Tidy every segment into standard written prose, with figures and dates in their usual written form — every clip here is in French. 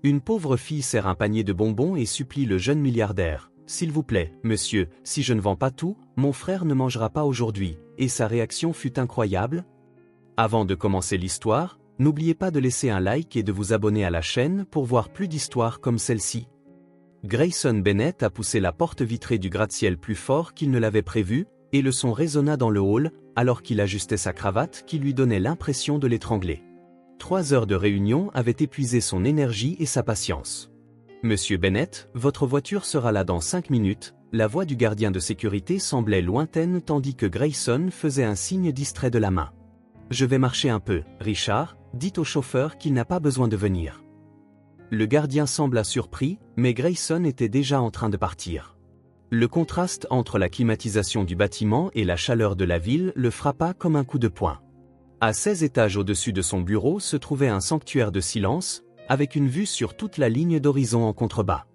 Une pauvre fille sert un panier de bonbons et supplie le jeune milliardaire. « S'il vous plaît, monsieur, si je ne vends pas tout, mon frère ne mangera pas aujourd'hui. » Et sa réaction fut incroyable. Avant de commencer l'histoire, n'oubliez pas de laisser un like et de vous abonner à la chaîne pour voir plus d'histoires comme celle-ci. Grayson Bennett a poussé la porte vitrée du gratte-ciel plus fort qu'il ne l'avait prévu, et le son résonna dans le hall, alors qu'il ajustait sa cravate qui lui donnait l'impression de l'étrangler. 3 heures de réunion avaient épuisé son énergie et sa patience. « Monsieur Bennett, votre voiture sera là dans 5 minutes », la voix du gardien de sécurité semblait lointaine tandis que Grayson faisait un signe distrait de la main. « Je vais marcher un peu, Richard, dites au chauffeur qu'il n'a pas besoin de venir. » Le gardien sembla surpris, mais Grayson était déjà en train de partir. Le contraste entre la climatisation du bâtiment et la chaleur de la ville le frappa comme un coup de poing. À 16 étages au-dessus de son bureau se trouvait un sanctuaire de silence, avec une vue sur toute la ligne d'horizon en contrebas.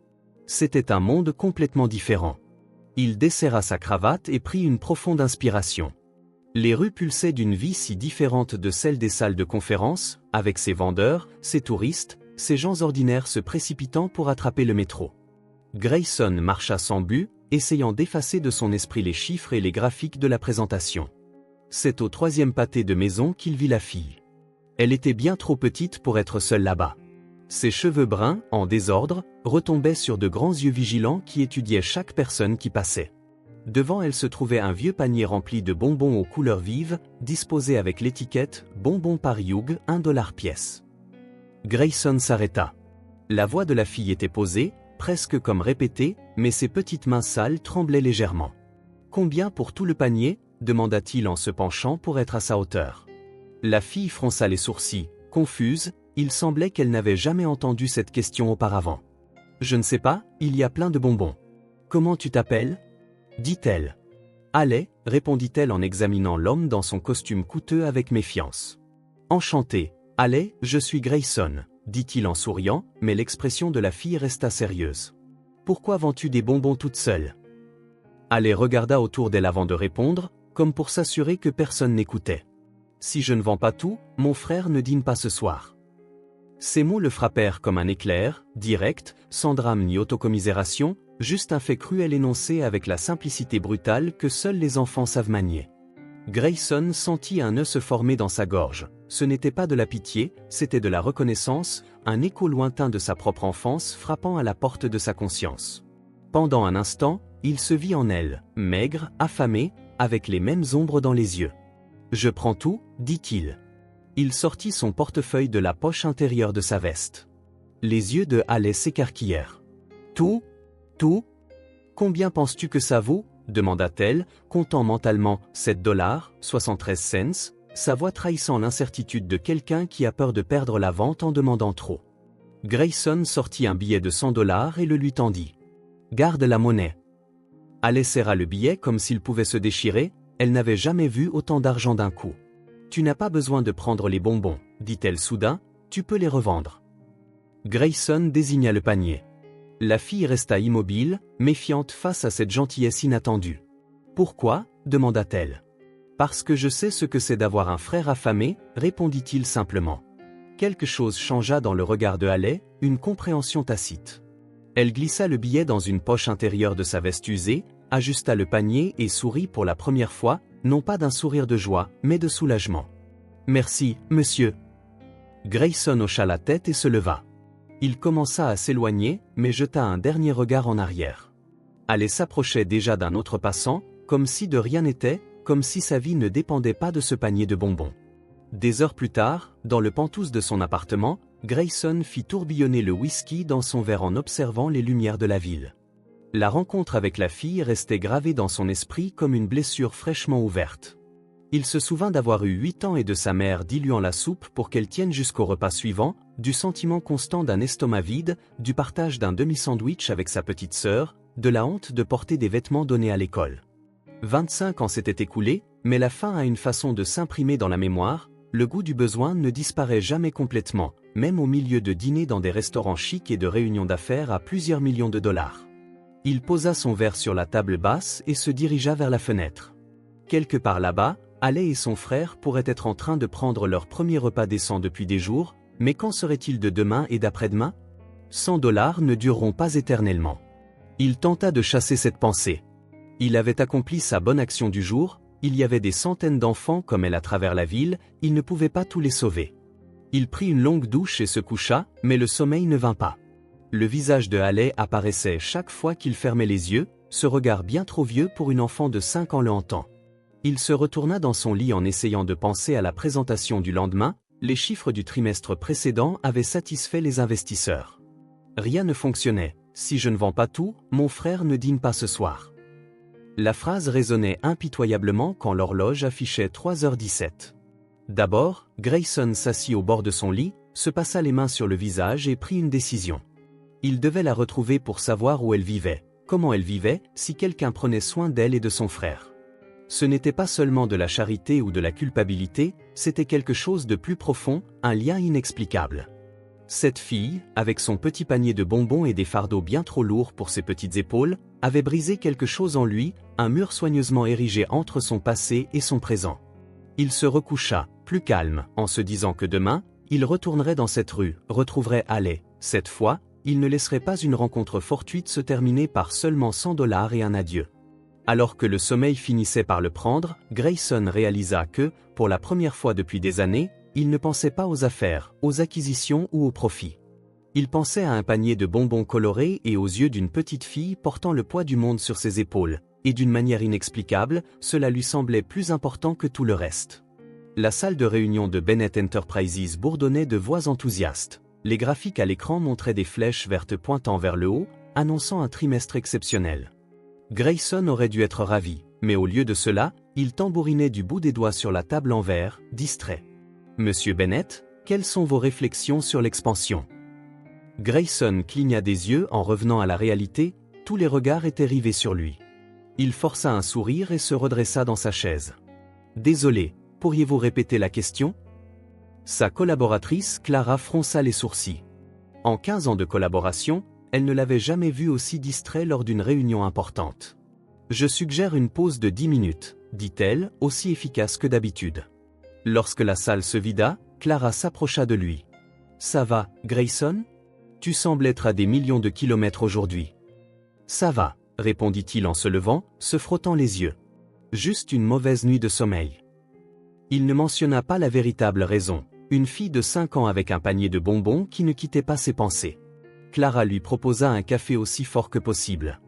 C'était un monde complètement différent. Il desserra sa cravate et prit une profonde inspiration. Les rues pulsaient d'une vie si différente de celle des salles de conférence, avec ses vendeurs, ses touristes, ces gens ordinaires se précipitant pour attraper le métro. Grayson marcha sans but, essayant d'effacer de son esprit les chiffres et les graphiques de la présentation. C'est au 3e pâté de maison qu'il vit la fille. Elle était bien trop petite pour être seule là-bas. Ses cheveux bruns, en désordre, retombaient sur de grands yeux vigilants qui étudiaient chaque personne qui passait. Devant elle se trouvait un vieux panier rempli de bonbons aux couleurs vives, disposé avec l'étiquette « Bonbons par Hugh, $1 pièce ». Grayson s'arrêta. La voix de la fille était posée, presque comme répétée, mais ses petites mains sales tremblaient légèrement. « Combien pour tout le panier ?» demanda-t-il en se penchant pour être à sa hauteur. La fille fronça les sourcils, confuse, il semblait qu'elle n'avait jamais entendu cette question auparavant. « Je ne sais pas, il y a plein de bonbons. »« Comment tu t'appelles » dit-elle. « Allez, » répondit-elle en examinant l'homme dans son costume coûteux avec méfiance. « Enchanté, allez, je suis Grayson, » dit-il en souriant, mais l'expression de la fille resta sérieuse. « Pourquoi vends-tu des bonbons toute seule » Allez regarda autour d'elle avant de répondre, comme pour s'assurer que personne n'écoutait. « Si je ne vends pas tout, mon frère ne dîne pas ce soir. » Ces mots le frappèrent comme un éclair, direct, sans drame ni autocommisération, juste un fait cruel énoncé avec la simplicité brutale que seuls les enfants savent manier. Grayson sentit un nœud se former dans sa gorge. Ce n'était pas de la pitié, c'était de la reconnaissance, un écho lointain de sa propre enfance frappant à la porte de sa conscience. Pendant un instant, il se vit en elle, maigre, affamé, avec les mêmes ombres dans les yeux. « Je prends tout, » dit-il. Il sortit son portefeuille de la poche intérieure de sa veste. Les yeux de Haley s'écarquillèrent. « Tout ? Tout ? Combien penses-tu que ça vaut ?» demanda-t-elle, comptant mentalement $7, 73 cents, sa voix trahissant l'incertitude de quelqu'un qui a peur de perdre la vente en demandant trop. Grayson sortit un billet de $100 et le lui tendit. « Garde la monnaie. » Haley serra le billet comme s'il pouvait se déchirer, elle n'avait jamais vu autant d'argent d'un coup. « Tu n'as pas besoin de prendre les bonbons, » dit-elle soudain, « tu peux les revendre. » Grayson désigna le panier. La fille resta immobile, méfiante face à cette gentillesse inattendue. « Pourquoi ?» demanda-t-elle. « Parce que je sais ce que c'est d'avoir un frère affamé, » répondit-il simplement. Quelque chose changea dans le regard de Haley, une compréhension tacite. Elle glissa le billet dans une poche intérieure de sa veste usée, ajusta le panier et sourit pour la première fois, non pas d'un sourire de joie, mais de soulagement. « Merci, monsieur. » Grayson hocha la tête et se leva. Il commença à s'éloigner, mais jeta un dernier regard en arrière. Haley s'approchait déjà d'un autre passant, comme si de rien n'était, comme si sa vie ne dépendait pas de ce panier de bonbons. Des heures plus tard, dans le penthouse de son appartement, Grayson fit tourbillonner le whisky dans son verre en observant les lumières de la ville. La rencontre avec la fille restait gravée dans son esprit comme une blessure fraîchement ouverte. Il se souvint d'avoir eu 8 ans et de sa mère diluant la soupe pour qu'elle tienne jusqu'au repas suivant, du sentiment constant d'un estomac vide, du partage d'un demi-sandwich avec sa petite sœur, de la honte de porter des vêtements donnés à l'école. 25 ans s'étaient écoulés, mais la faim a une façon de s'imprimer dans la mémoire, le goût du besoin ne disparaît jamais complètement, même au milieu de dîners dans des restaurants chics et de réunions d'affaires à plusieurs millions de dollars. Il posa son verre sur la table basse et se dirigea vers la fenêtre. Quelque part là-bas, Haley et son frère pourraient être en train de prendre leur premier repas décent depuis des jours, mais qu'en serait-il de demain et d'après-demain ? $100 ne dureront pas éternellement. Il tenta de chasser cette pensée. Il avait accompli sa bonne action du jour, il y avait des centaines d'enfants comme elle à travers la ville, il ne pouvait pas tous les sauver. Il prit une longue douche et se coucha, mais le sommeil ne vint pas. Le visage de Haley apparaissait chaque fois qu'il fermait les yeux, ce regard bien trop vieux pour une enfant de 5 ans le hantant. Il se retourna dans son lit en essayant de penser à la présentation du lendemain, les chiffres du trimestre précédent avaient satisfait les investisseurs. Rien ne fonctionnait, si je ne vends pas tout, mon frère ne dîne pas ce soir. La phrase résonnait impitoyablement quand l'horloge affichait 3h17. D'abord, Grayson s'assit au bord de son lit, se passa les mains sur le visage et prit une décision. Il devait la retrouver pour savoir où elle vivait, comment elle vivait, si quelqu'un prenait soin d'elle et de son frère. Ce n'était pas seulement de la charité ou de la culpabilité, c'était quelque chose de plus profond, un lien inexplicable. Cette fille, avec son petit panier de bonbons et des fardeaux bien trop lourds pour ses petites épaules, avait brisé quelque chose en lui, un mur soigneusement érigé entre son passé et son présent. Il se recoucha, plus calme, en se disant que demain, il retournerait dans cette rue, retrouverait Haley. Cette fois, il ne laisserait pas une rencontre fortuite se terminer par seulement $100 et un adieu. Alors que le sommeil finissait par le prendre, Grayson réalisa que, pour la première fois depuis des années, il ne pensait pas aux affaires, aux acquisitions ou aux profits. Il pensait à un panier de bonbons colorés et aux yeux d'une petite fille portant le poids du monde sur ses épaules, et d'une manière inexplicable, cela lui semblait plus important que tout le reste. La salle de réunion de Bennett Enterprises bourdonnait de voix enthousiastes. Les graphiques à l'écran montraient des flèches vertes pointant vers le haut, annonçant un trimestre exceptionnel. Grayson aurait dû être ravi, mais au lieu de cela, il tambourinait du bout des doigts sur la table en verre, distrait. « Monsieur Bennett, quelles sont vos réflexions sur l'expansion » Grayson cligna des yeux en revenant à la réalité, tous les regards étaient rivés sur lui. Il força un sourire et se redressa dans sa chaise. « Désolé, pourriez-vous répéter la question » Sa collaboratrice Clara fronça les sourcils. En 15 ans de collaboration, elle ne l'avait jamais vu aussi distrait lors d'une réunion importante. « Je suggère une pause de 10 minutes, dit-elle, aussi efficace que d'habitude. Lorsque la salle se vida, Clara s'approcha de lui. « Ça va, Grayson ? Tu sembles être à des millions de kilomètres aujourd'hui. »« Ça va, » répondit-il en se levant, se frottant les yeux. « Juste une mauvaise nuit de sommeil. » Il ne mentionna pas la véritable raison, une fille de 5 ans avec un panier de bonbons qui ne quittait pas ses pensées. Clara lui proposa un café aussi fort que possible.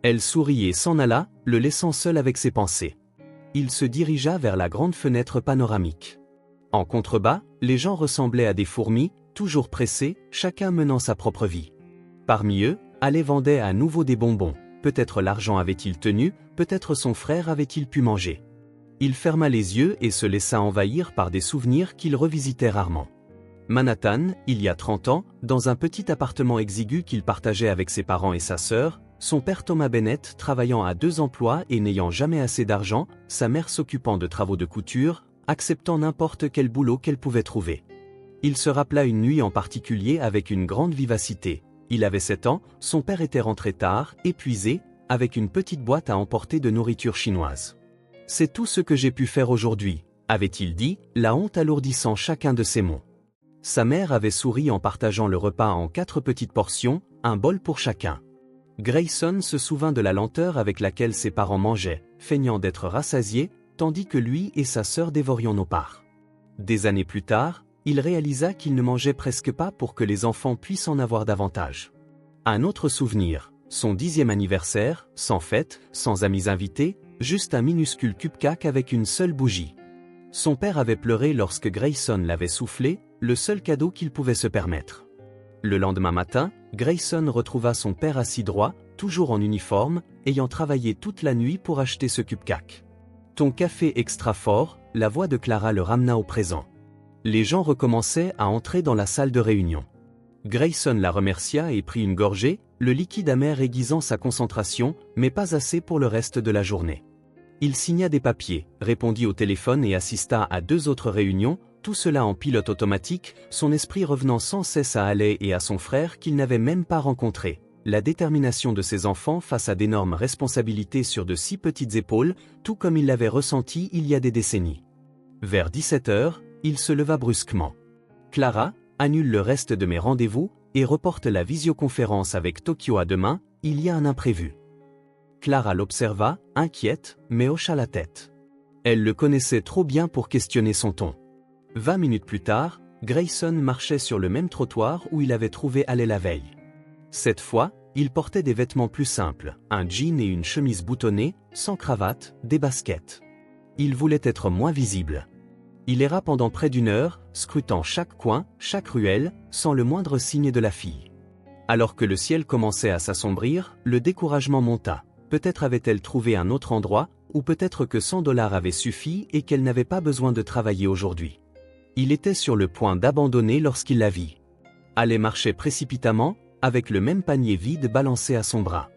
Elle sourit et s'en alla, le laissant seul avec ses pensées. Il se dirigea vers la grande fenêtre panoramique. En contrebas, les gens ressemblaient à des fourmis, toujours pressés, chacun menant sa propre vie. Parmi eux, Haley vendait à nouveau des bonbons. Peut-être l'argent avait-il tenu, peut-être son frère avait-il pu manger. Il ferma les yeux et se laissa envahir par des souvenirs qu'il revisitait rarement. Manhattan, il y a 30 ans, dans un petit appartement exigu qu'il partageait avec ses parents et sa sœur, son père Thomas Bennett travaillant à 2 emplois et n'ayant jamais assez d'argent, sa mère s'occupant de travaux de couture, acceptant n'importe quel boulot qu'elle pouvait trouver. Il se rappela une nuit en particulier avec une grande vivacité. Il avait 7 ans, son père était rentré tard, épuisé, avec une petite boîte à emporter de nourriture chinoise. « C'est tout ce que j'ai pu faire aujourd'hui », avait-il dit, la honte alourdissant chacun de ses mots. Sa mère avait souri en partageant le repas en 4 petites portions, un bol pour chacun. Grayson se souvint de la lenteur avec laquelle ses parents mangeaient, feignant d'être rassasiés, tandis que lui et sa sœur dévorions nos parts. Des années plus tard, il réalisa qu'il ne mangeait presque pas pour que les enfants puissent en avoir davantage. Un autre souvenir, son 10e anniversaire, sans fête, sans amis invités, juste un minuscule cupcake avec une seule bougie. Son père avait pleuré lorsque Grayson l'avait soufflé, le seul cadeau qu'il pouvait se permettre. Le lendemain matin, Grayson retrouva son père assis droit, toujours en uniforme, ayant travaillé toute la nuit pour acheter ce cupcake. « Ton café extra fort », la voix de Clara le ramena au présent. Les gens recommençaient à entrer dans la salle de réunion. Grayson la remercia et prit une gorgée, le liquide amer aiguisant sa concentration, mais pas assez pour le reste de la journée. Il signa des papiers, répondit au téléphone et assista à 2 autres réunions, tout cela en pilote automatique, son esprit revenant sans cesse à Haley et à son frère qu'il n'avait même pas rencontrés. La détermination de ses enfants face à d'énormes responsabilités sur de si petites épaules, tout comme il l'avait ressenti il y a des décennies. Vers 17h, il se leva brusquement. « Clara, annule le reste de mes rendez-vous, et reporte la visioconférence avec Tokyo à demain, il y a un imprévu. Clara l'observa, inquiète, mais hocha la tête. Elle le connaissait trop bien pour questionner son ton. 20 minutes plus tard, Grayson marchait sur le même trottoir où il avait trouvé Haley la veille. Cette fois, il portait des vêtements plus simples, un jean et une chemise boutonnée, sans cravate, des baskets. Il voulait être moins visible. Il erra pendant près d'une heure, scrutant chaque coin, chaque ruelle, sans le moindre signe de la fille. Alors que le ciel commençait à s'assombrir, le découragement monta. Peut-être avait-elle trouvé un autre endroit, ou peut-être que $100 avaient suffi et qu'elle n'avait pas besoin de travailler aujourd'hui. Il était sur le point d'abandonner lorsqu'il la vit. Haley marchait précipitamment, avec le même panier vide balancé à son bras.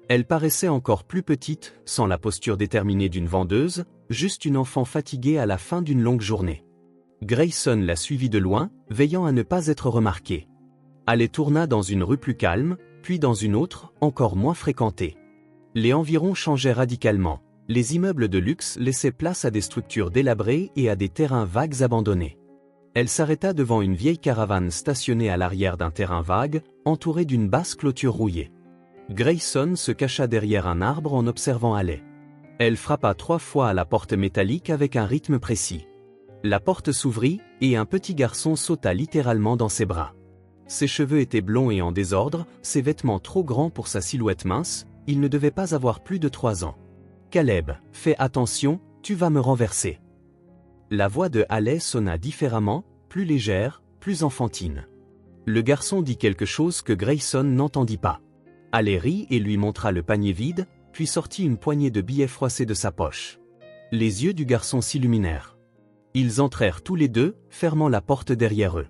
Elle paraissait encore plus petite, sans la posture déterminée d'une vendeuse, juste une enfant fatiguée à la fin d'une longue journée. Grayson la suivit de loin, veillant à ne pas être remarquée. Haley tourna dans une rue plus calme, puis dans une autre, encore moins fréquentée. Les environs changeaient radicalement. Les immeubles de luxe laissaient place à des structures délabrées et à des terrains vagues abandonnés. Elle s'arrêta devant une vieille caravane stationnée à l'arrière d'un terrain vague, entourée d'une basse clôture rouillée. Grayson se cacha derrière un arbre en observant Haley. Elle frappa 3 fois à la porte métallique avec un rythme précis. La porte s'ouvrit, et un petit garçon sauta littéralement dans ses bras. Ses cheveux étaient blonds et en désordre, ses vêtements trop grands pour sa silhouette mince, il ne devait pas avoir plus de 3 ans. « Caleb, fais attention, tu vas me renverser. » La voix de Haley sonna différemment, plus légère, plus enfantine. Le garçon dit quelque chose que Grayson n'entendit pas. Haley rit et lui montra le panier vide, puis sortit une poignée de billets froissés de sa poche. Les yeux du garçon s'illuminèrent. Ils entrèrent tous les deux, fermant la porte derrière eux.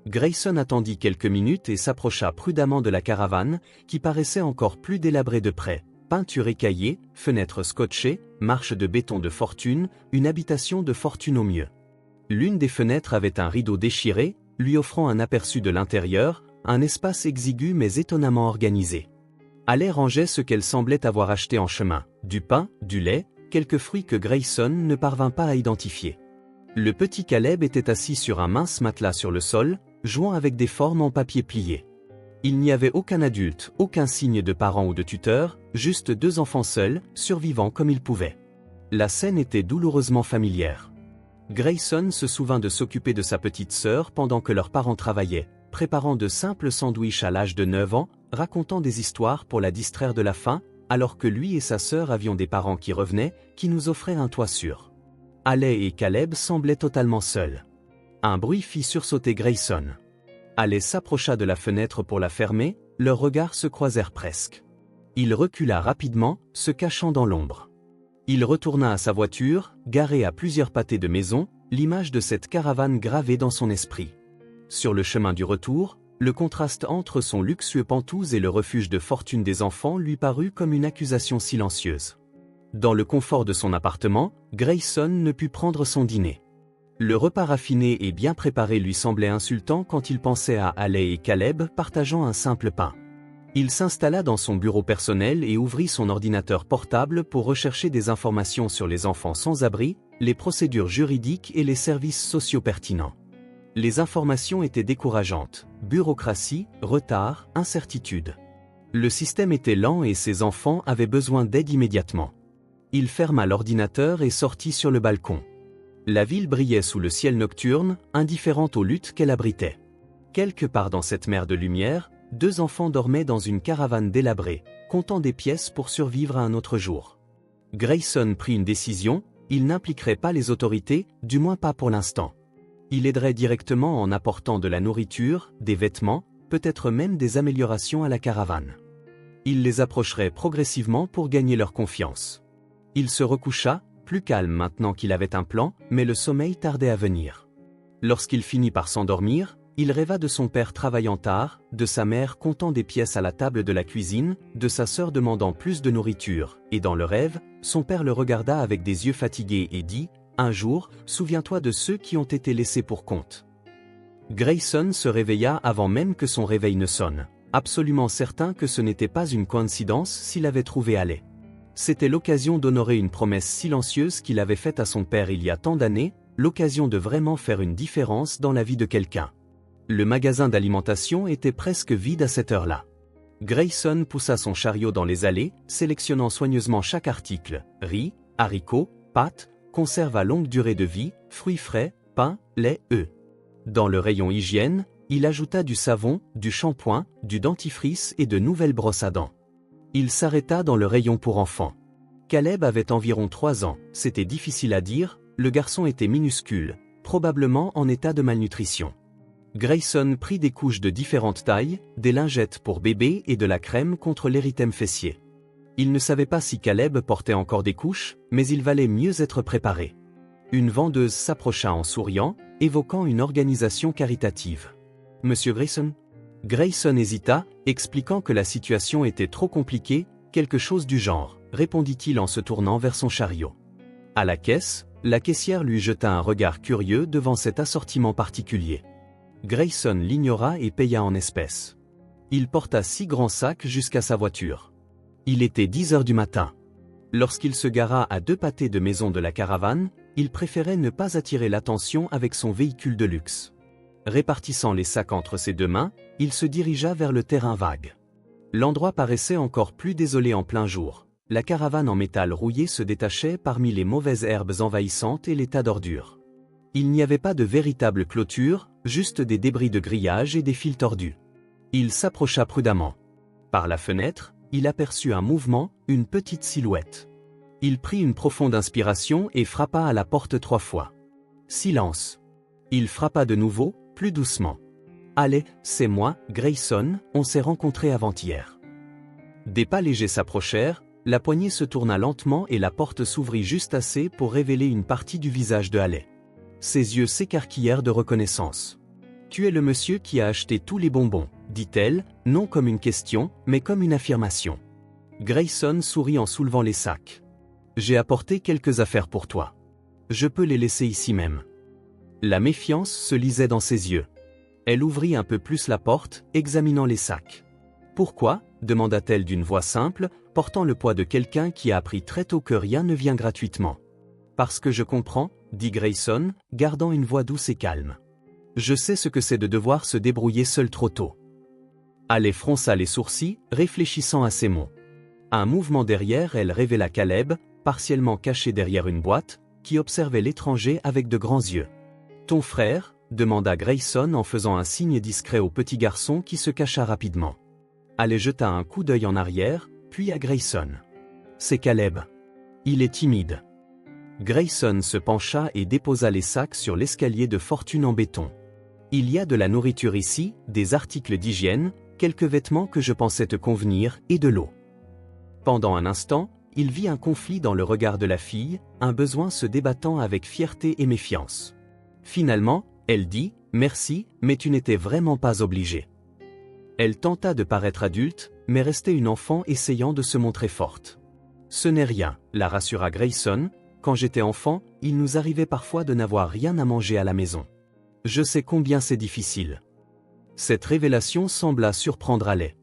Grayson attendit quelques minutes et s'approcha prudemment de la caravane, qui paraissait encore plus délabrée de près. Peinture écaillée, fenêtres scotchées, marche de béton de fortune, une habitation de fortune au mieux. L'une des fenêtres avait un rideau déchiré, lui offrant un aperçu de l'intérieur, un espace exigu mais étonnamment organisé. Haley rangeait ce qu'elle semblait avoir acheté en chemin, du pain, du lait, quelques fruits que Grayson ne parvint pas à identifier. Le petit Caleb était assis sur un mince matelas sur le sol, jouant avec des formes en papier plié. Il n'y avait aucun adulte, aucun signe de parent ou de tuteur, juste 2 enfants seuls, survivant comme ils pouvaient. La scène était douloureusement familière. Grayson se souvint de s'occuper de sa petite sœur pendant que leurs parents travaillaient, préparant de simples sandwichs à l'âge de 9 ans, racontant des histoires pour la distraire de la faim, alors que lui et sa sœur avions des parents qui revenaient, qui nous offraient un toit sûr. Haley et Caleb semblaient totalement seuls. Un bruit fit sursauter Grayson. Haley s'approcha de la fenêtre pour la fermer, leurs regards se croisèrent presque. Il recula rapidement, se cachant dans l'ombre. Il retourna à sa voiture, garée à plusieurs pâtés de maison, l'image de cette caravane gravée dans son esprit. Sur le chemin du retour, le contraste entre son luxueux Pantouse et le refuge de fortune des enfants lui parut comme une accusation silencieuse. Dans le confort de son appartement, Grayson ne put prendre son dîner. Le repas raffiné et bien préparé lui semblait insultant quand il pensait à Haley et Caleb partageant un simple pain. Il s'installa dans son bureau personnel et ouvrit son ordinateur portable pour rechercher des informations sur les enfants sans abri, les procédures juridiques et les services sociaux pertinents. Les informations étaient décourageantes: bureaucratie, retard, incertitude. Le système était lent et ses enfants avaient besoin d'aide immédiatement. Il ferma l'ordinateur et sortit sur le balcon. La ville brillait sous le ciel nocturne, indifférente aux luttes qu'elle abritait. Quelque part dans cette mer de lumière, 2 enfants dormaient dans une caravane délabrée, comptant des pièces pour survivre à un autre jour. Grayson prit une décision: il n'impliquerait pas les autorités, du moins pas pour l'instant. Il aiderait directement en apportant de la nourriture, des vêtements, peut-être même des améliorations à la caravane. Il les approcherait progressivement pour gagner leur confiance. Il se recoucha, plus calme maintenant qu'il avait un plan, mais le sommeil tardait à venir. Lorsqu'il finit par s'endormir, il rêva de son père travaillant tard, de sa mère comptant des pièces à la table de la cuisine, de sa sœur demandant plus de nourriture, et dans le rêve, son père le regarda avec des yeux fatigués et dit: « Un jour, souviens-toi de ceux qui ont été laissés pour compte. » Grayson se réveilla avant même que son réveil ne sonne, absolument certain que ce n'était pas une coïncidence s'il avait trouvé Haley. C'était l'occasion d'honorer une promesse silencieuse qu'il avait faite à son père il y a tant d'années, l'occasion de vraiment faire une différence dans la vie de quelqu'un. Le magasin d'alimentation était presque vide à cette heure-là. Grayson poussa son chariot dans les allées, sélectionnant soigneusement chaque article: riz, haricots, pâtes, conserves à longue durée de vie, fruits frais, pain, lait, œufs. Dans le rayon hygiène, il ajouta du savon, du shampoing, du dentifrice et de nouvelles brosses à dents. Il s'arrêta dans le rayon pour enfants. Caleb avait environ 3 ans, c'était difficile à dire, le garçon était minuscule, probablement en état de malnutrition. Grayson prit des couches de différentes tailles, des lingettes pour bébé et de la crème contre l'érythème fessier. Il ne savait pas si Caleb portait encore des couches, mais il valait mieux être préparé. Une vendeuse s'approcha en souriant, évoquant une organisation caritative. « Monsieur Grayson ?» Grayson hésita, expliquant que la situation était trop compliquée, quelque chose du genre, répondit-il en se tournant vers son chariot. À la caisse, la caissière lui jeta un regard curieux devant cet assortiment particulier. Grayson l'ignora et paya en espèces. Il porta 6 grands sacs jusqu'à sa voiture. Il était 10 heures du matin. Lorsqu'il se gara à 2 pâtés de maison de la caravane, il préférait ne pas attirer l'attention avec son véhicule de luxe. Répartissant les sacs entre ses 2 mains, il se dirigea vers le terrain vague. L'endroit paraissait encore plus désolé en plein jour. La caravane en métal rouillé se détachait parmi les mauvaises herbes envahissantes et les tas d'ordures. Il n'y avait pas de véritable clôture, juste des débris de grillage et des fils tordus. Il s'approcha prudemment. Par la fenêtre, il aperçut un mouvement, une petite silhouette. Il prit une profonde inspiration et frappa à la porte 3 fois. Silence. Il frappa de nouveau, plus doucement. « Allez, c'est moi, Grayson, on s'est rencontrés avant-hier. » Des pas légers s'approchèrent, la poignée se tourna lentement et la porte s'ouvrit juste assez pour révéler une partie du visage de Haley. Ses yeux s'écarquillèrent de reconnaissance. « Tu es le monsieur qui a acheté tous les bonbons, » dit-elle, non comme une question, mais comme une affirmation. Grayson sourit en soulevant les sacs. « J'ai apporté quelques affaires pour toi. Je peux les laisser ici même. » La méfiance se lisait dans ses yeux. Elle ouvrit un peu plus la porte, examinant les sacs. « Pourquoi ?» demanda-t-elle d'une voix simple, portant le poids de quelqu'un qui a appris très tôt que rien ne vient gratuitement. « Parce que je comprends, » dit Grayson, gardant une voix douce et calme. « Je sais ce que c'est de devoir se débrouiller seul trop tôt. » Haley fronça les sourcils, réfléchissant à ces mots. À un mouvement derrière, elle révéla Caleb, partiellement caché derrière une boîte, qui observait l'étranger avec de grands yeux. « Ton frère ?» demanda Grayson en faisant un signe discret au petit garçon qui se cacha rapidement. Haley jeta un coup d'œil en arrière, puis à Grayson. « C'est Caleb. Il est timide. » Grayson se pencha et déposa les sacs sur l'escalier de fortune en béton. « Il y a de la nourriture ici, des articles d'hygiène, quelques vêtements que je pensais te convenir et de l'eau. » Pendant un instant, il vit un conflit dans le regard de la fille, un besoin se débattant avec fierté et méfiance. Finalement, elle dit « Merci, mais tu n'étais vraiment pas obligé. » Elle tenta de paraître adulte, mais restait une enfant essayant de se montrer forte. « Ce n'est rien, » la rassura Grayson, « quand j'étais enfant, il nous arrivait parfois de n'avoir rien à manger à la maison. Je sais combien c'est difficile. » Cette révélation sembla surprendre Haley.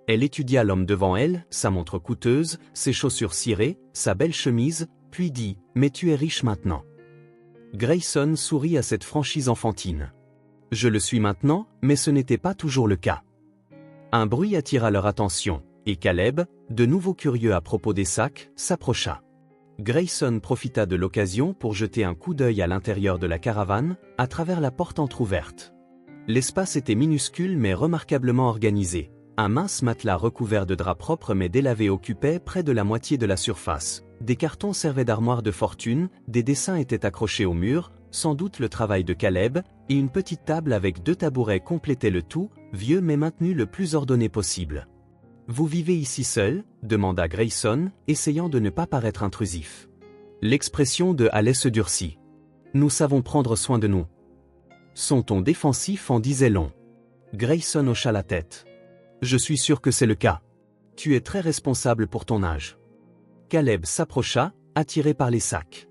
Elle étudia l'homme devant elle, sa montre coûteuse, ses chaussures cirées, sa belle chemise, puis dit « Mais tu es riche maintenant. » Grayson sourit à cette franchise enfantine. « Je le suis maintenant, mais ce n'était pas toujours le cas. » Un bruit attira leur attention, et Caleb, de nouveau curieux à propos des sacs, s'approcha. Grayson profita de l'occasion pour jeter un coup d'œil à l'intérieur de la caravane, à travers la porte entr'ouverte. L'espace était minuscule mais remarquablement organisé. Un mince matelas recouvert de draps propres mais délavés occupait près de la moitié de la surface. Des cartons servaient d'armoire de fortune, des dessins étaient accrochés au mur, sans doute le travail de Caleb, et une petite table avec 2 tabourets complétait le tout, vieux mais maintenu le plus ordonné possible. « Vous vivez ici seul ?» demanda Grayson, essayant de ne pas paraître intrusif. L'expression de Haley se durcit. « Nous savons prendre soin de nous. » Son ton défensif en disait long. Grayson hocha la tête. « Je suis sûr que c'est le cas. Tu es très responsable pour ton âge. » Caleb s'approcha, attiré par les sacs.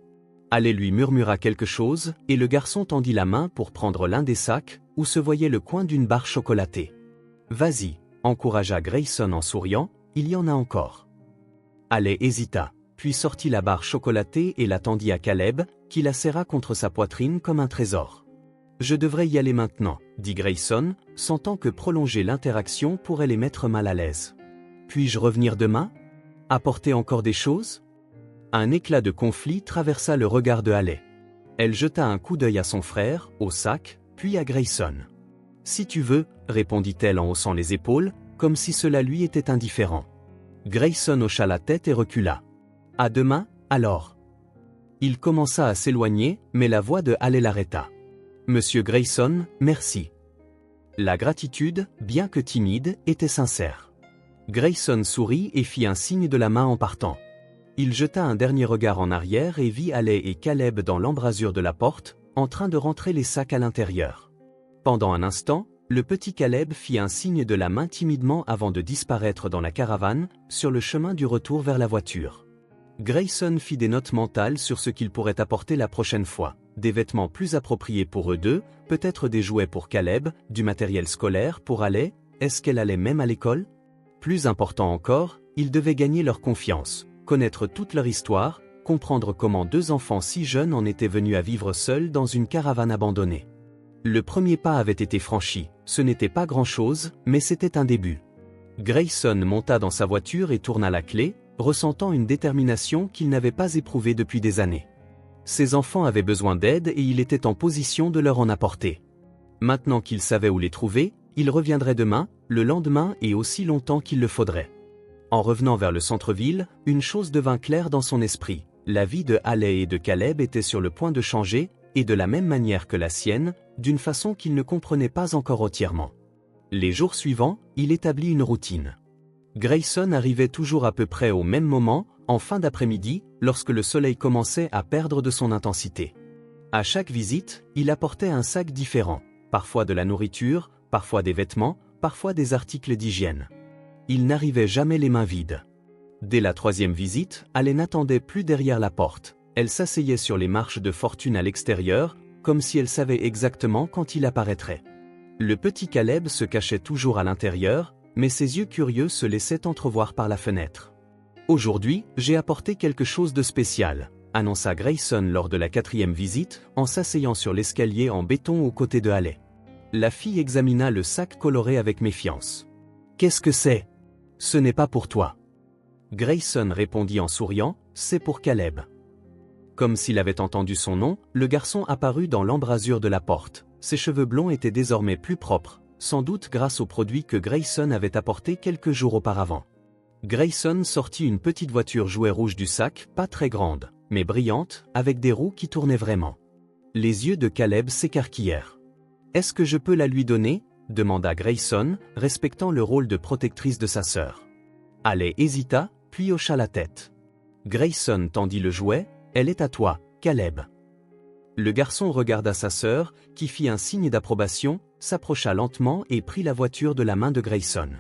Haley lui murmura quelque chose, et le garçon tendit la main pour prendre l'un des sacs, où se voyait le coin d'une barre chocolatée. « Vas-y, » encouragea Grayson en souriant, « il y en a encore. » Haley hésita, puis sortit la barre chocolatée et la tendit à Caleb, qui la serra contre sa poitrine comme un trésor. Je devrais y aller maintenant, dit Grayson, sentant que prolonger l'interaction pourrait les mettre mal à l'aise. Puis-je revenir demain? Apporter encore des choses? Un éclat de conflit traversa le regard de Haley. Elle jeta un coup d'œil à son frère, au sac, puis à Grayson. Si tu veux, répondit-elle en haussant les épaules, comme si cela lui était indifférent. Grayson hocha la tête et recula. À demain, alors. Il commença à s'éloigner, mais la voix de Haley l'arrêta. Monsieur Grayson, merci. La gratitude, bien que timide, était sincère. Grayson sourit et fit un signe de la main en partant. Il jeta un dernier regard en arrière et vit Haley et Caleb dans l'embrasure de la porte, en train de rentrer les sacs à l'intérieur. Pendant un instant, le petit Caleb fit un signe de la main timidement avant de disparaître dans la caravane, sur le chemin du retour vers la voiture. Grayson fit des notes mentales sur ce qu'il pourrait apporter la prochaine fois. Des vêtements plus appropriés pour eux deux, peut-être des jouets pour Caleb, du matériel scolaire pour Haley, est-ce qu'elle allait même à l'école? Plus important encore, ils devaient gagner leur confiance, connaître toute leur histoire, comprendre comment deux enfants si jeunes en étaient venus à vivre seuls dans une caravane abandonnée. Le premier pas avait été franchi, ce n'était pas grand-chose, mais c'était un début. Grayson monta dans sa voiture et tourna la clé, ressentant une détermination qu'il n'avait pas éprouvée depuis des années. Ses enfants avaient besoin d'aide et il était en position de leur en apporter. Maintenant qu'il savait où les trouver, il reviendrait demain, le lendemain et aussi longtemps qu'il le faudrait. En revenant vers le centre-ville, une chose devint claire dans son esprit. La vie de Haley et de Caleb était sur le point de changer, et de la même manière que la sienne, d'une façon qu'il ne comprenait pas encore entièrement. Les jours suivants, il établit une routine. Grayson arrivait toujours à peu près au même moment, en fin d'après-midi, lorsque le soleil commençait à perdre de son intensité. À chaque visite, il apportait un sac différent, parfois de la nourriture, parfois des vêtements, parfois des articles d'hygiène. Il n'arrivait jamais les mains vides. Dès la troisième visite, Haley n'attendait plus derrière la porte. Elle s'asseyait sur les marches de fortune à l'extérieur, comme si elle savait exactement quand il apparaîtrait. Le petit Caleb se cachait toujours à l'intérieur, mais ses yeux curieux se laissaient entrevoir par la fenêtre. « Aujourd'hui, j'ai apporté quelque chose de spécial », annonça Grayson lors de la quatrième visite, en s'asseyant sur l'escalier en béton aux côtés de Haley. La fille examina le sac coloré avec méfiance. « Qu'est-ce que c'est ? Ce n'est pas pour toi. » Grayson répondit en souriant, « C'est pour Caleb. » Comme s'il avait entendu son nom, le garçon apparut dans l'embrasure de la porte. Ses cheveux blonds étaient désormais plus propres, sans doute grâce aux produits que Grayson avait apportés quelques jours auparavant. Grayson sortit une petite voiture jouet rouge du sac, pas très grande, mais brillante, avec des roues qui tournaient vraiment. Les yeux de Caleb s'écarquillèrent. « Est-ce que je peux la lui donner ?» demanda Grayson, respectant le rôle de protectrice de sa sœur. Haley hésita, puis hocha la tête. Grayson tendit le jouet. « Elle est à toi, Caleb. » Le garçon regarda sa sœur, qui fit un signe d'approbation, s'approcha lentement et prit la voiture de la main de Grayson.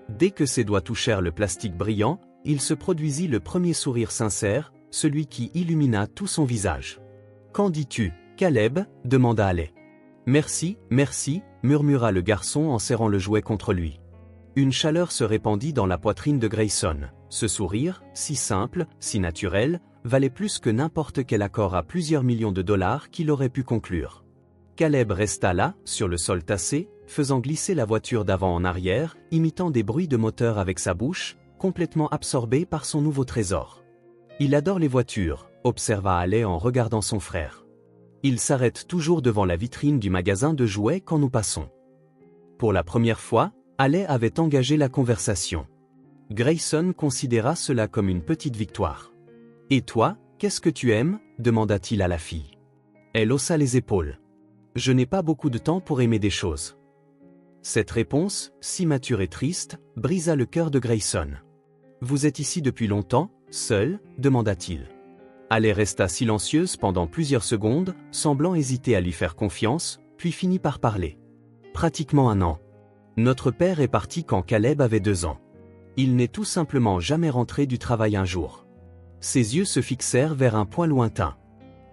Dès que ses doigts touchèrent le plastique brillant, il se produisit le premier sourire sincère, celui qui illumina tout son visage. « Qu'en dis-tu, Caleb » demanda Haley. « Merci, merci » murmura le garçon en serrant le jouet contre lui. Une chaleur se répandit dans la poitrine de Grayson. Ce sourire, si simple, si naturel, valait plus que n'importe quel accord à plusieurs millions de dollars qu'il aurait pu conclure. Caleb resta là, sur le sol tassé, faisant glisser la voiture d'avant en arrière, imitant des bruits de moteur avec sa bouche, complètement absorbé par son nouveau trésor. « Il adore les voitures », observa Haley en regardant son frère. « Il s'arrête toujours devant la vitrine du magasin de jouets quand nous passons. » Pour la première fois, Haley avait engagé la conversation. Grayson considéra cela comme une petite victoire. « Et toi, qu'est-ce que tu aimes » demanda-t-il à la fille. Elle haussa les épaules. « Je n'ai pas beaucoup de temps pour aimer des choses. » Cette réponse, si mature et triste, brisa le cœur de Grayson. « Vous êtes ici depuis longtemps, seul » demanda-t-il. Haley resta silencieuse pendant plusieurs secondes, semblant hésiter à lui faire confiance, puis finit par parler. « Pratiquement 1 an. Notre père est parti quand Caleb avait 2 ans. Il n'est tout simplement jamais rentré du travail un jour. » Ses yeux se fixèrent vers un point lointain.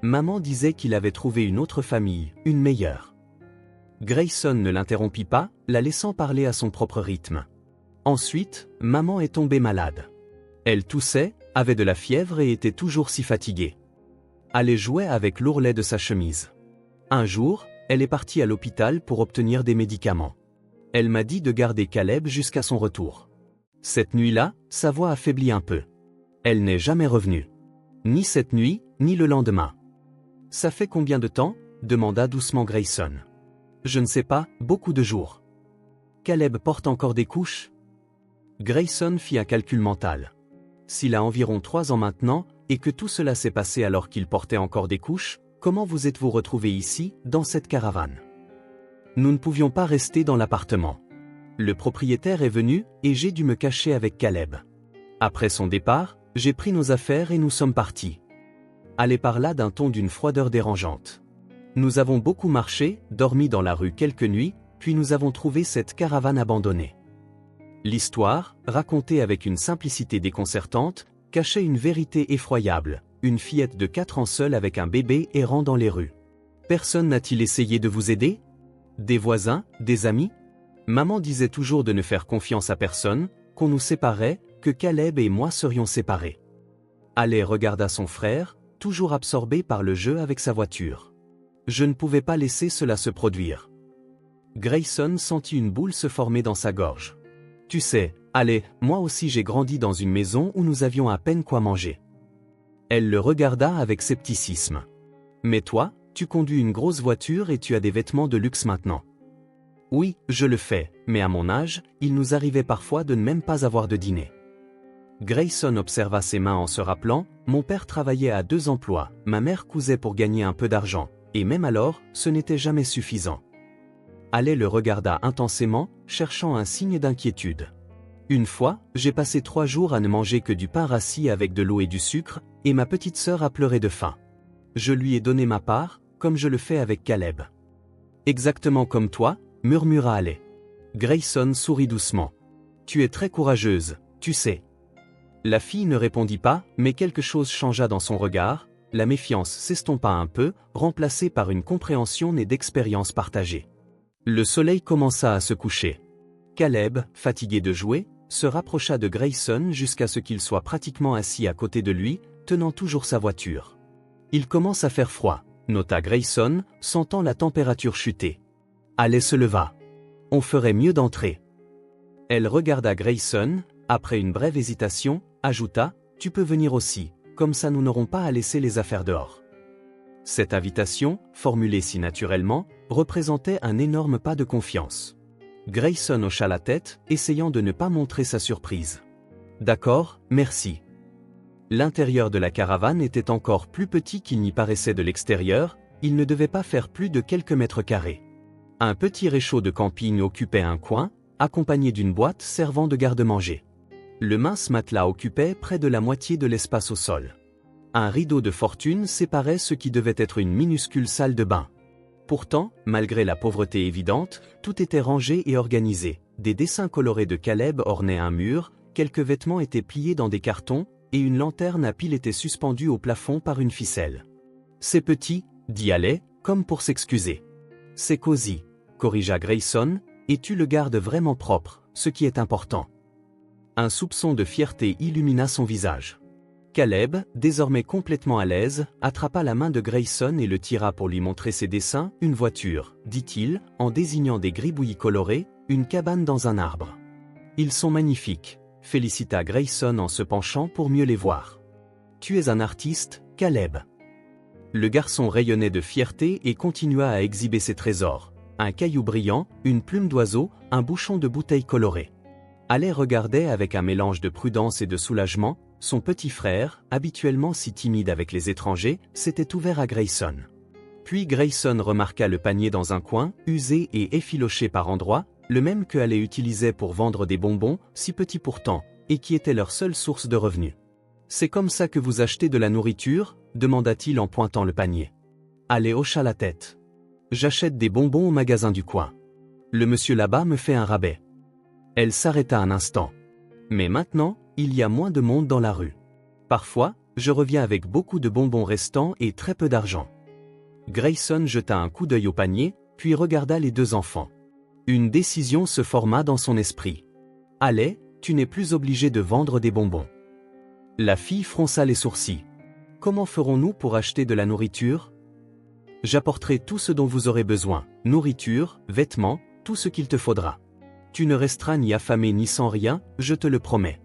Maman disait qu'il avait trouvé une autre famille, une meilleure. Grayson ne l'interrompit pas, la laissant parler à son propre rythme. Ensuite, maman est tombée malade. Elle toussait, avait de la fièvre et était toujours si fatiguée. Haley jouait avec l'ourlet de sa chemise. Un jour, Elle est partie à l'hôpital pour obtenir des médicaments. Elle m'a dit de garder Caleb jusqu'à son retour. Cette nuit-là, sa voix affaiblit un peu. Elle n'est jamais revenue. Ni cette nuit, ni le lendemain. Ça fait combien de temps? Demanda doucement Grayson. Je ne sais pas, beaucoup de jours. Caleb porte encore des couches? Grayson fit un calcul mental. S'il a environ 3 ans maintenant, et que tout cela s'est passé alors qu'il portait encore des couches, comment vous êtes-vous retrouvé ici, dans cette caravane? Nous ne pouvions pas rester dans l'appartement. Le propriétaire est venu, et j'ai dû me cacher avec Caleb. Après son départ, j'ai pris nos affaires et nous sommes partis. Elle parla d'un ton d'une froideur dérangeante. Nous avons beaucoup marché, dormi dans la rue quelques nuits, puis nous avons trouvé cette caravane abandonnée. L'histoire, racontée avec une simplicité déconcertante, cachait une vérité effroyable, une fillette de 4 ans seule avec un bébé errant dans les rues. Personne n'a-t-il essayé de vous aider? Des voisins, des amis? Maman disait toujours de ne faire confiance à personne, qu'on nous séparait, que Caleb et moi serions séparés. Ale regarda son frère, toujours absorbé par le jeu avec sa voiture. Je ne pouvais pas laisser cela se produire. Grayson sentit une boule se former dans sa gorge. Tu sais, Ale, moi aussi j'ai grandi dans une maison où nous avions à peine quoi manger. Elle le regarda avec scepticisme. Mais toi, tu conduis une grosse voiture et tu as des vêtements de luxe maintenant. Oui, je le fais, mais à mon âge, il nous arrivait parfois de ne même pas avoir de dîner. Grayson observa ses mains en se rappelant, mon père travaillait à 2 emplois, ma mère cousait pour gagner un peu d'argent, et même alors, ce n'était jamais suffisant. Ale le regarda intensément, cherchant un signe d'inquiétude. Une fois, j'ai passé 3 jours à ne manger que du pain rassis avec de l'eau et du sucre, et ma petite sœur a pleuré de faim. Je lui ai donné ma part, comme je le fais avec Caleb. Exactement comme toi, murmura Ale. Grayson sourit doucement. Tu es très courageuse, tu sais. La fille ne répondit pas, mais quelque chose changea dans son regard, la méfiance s'estompa un peu, remplacée par une compréhension née d'expériences partagées. Le soleil commença à se coucher. Caleb, fatigué de jouer, se rapprocha de Grayson jusqu'à ce qu'il soit pratiquement assis à côté de lui, tenant toujours sa voiture. Il commence à faire froid, nota Grayson, sentant la température chuter. Ale se leva. On ferait mieux d'entrer. Elle regarda Grayson, après une brève hésitation, ajouta, tu peux venir aussi, comme ça nous n'aurons pas à laisser les affaires dehors. Cette invitation, formulée si naturellement, représentait un énorme pas de confiance. Grayson hocha la tête, essayant de ne pas montrer sa surprise. D'accord, merci. L'intérieur de la caravane était encore plus petit qu'il n'y paraissait de l'extérieur, il ne devait pas faire plus de quelques mètres carrés. Un petit réchaud de camping occupait un coin, accompagné d'une boîte servant de garde-manger. Le mince matelas occupait près de la moitié de l'espace au sol. Un rideau de fortune séparait ce qui devait être une minuscule salle de bain. Pourtant, malgré la pauvreté évidente, tout était rangé et organisé. Des dessins colorés de Caleb ornaient un mur, quelques vêtements étaient pliés dans des cartons, et une lanterne à pile était suspendue au plafond par une ficelle. C'est petit, dit Ale, comme pour s'excuser. C'est cosy, corrigea Grayson, et tu le gardes vraiment propre, ce qui est important. Un soupçon de fierté illumina son visage. Caleb, désormais complètement à l'aise, attrapa la main de Grayson et le tira pour lui montrer ses dessins, une voiture, dit-il, en désignant des gribouillis colorés, une cabane dans un arbre. Ils sont magnifiques, félicita Grayson en se penchant pour mieux les voir. Tu es un artiste, Caleb. Le garçon rayonnait de fierté et continua à exhiber ses trésors. Un caillou brillant, une plume d'oiseau, un bouchon de bouteille colorée. Ale regardait avec un mélange de prudence et de soulagement. Son petit frère, habituellement si timide avec les étrangers, s'était ouvert à Grayson. Puis Grayson remarqua le panier dans un coin, usé et effiloché par endroits, le même que Ale utilisait pour vendre des bonbons, si petits pourtant, et qui était leur seule source de revenus. « C'est comme ça que vous achetez de la nourriture ?» demanda-t-il en pointant le panier. Ale hocha la tête. « J'achète des bonbons au magasin du coin. Le monsieur là-bas me fait un rabais. » Elle s'arrêta un instant. « Mais maintenant, il y a moins de monde dans la rue. Parfois, je reviens avec beaucoup de bonbons restants et très peu d'argent. » Grayson jeta un coup d'œil au panier, puis regarda les 2 enfants. Une décision se forma dans son esprit. « Ale, tu n'es plus obligé de vendre des bonbons. » La fille fronça les sourcils. « Comment ferons-nous pour acheter de la nourriture ?» J'apporterai tout ce dont vous aurez besoin, nourriture, vêtements, tout ce qu'il te faudra. Tu ne resteras ni affamé ni sans rien, je te le promets.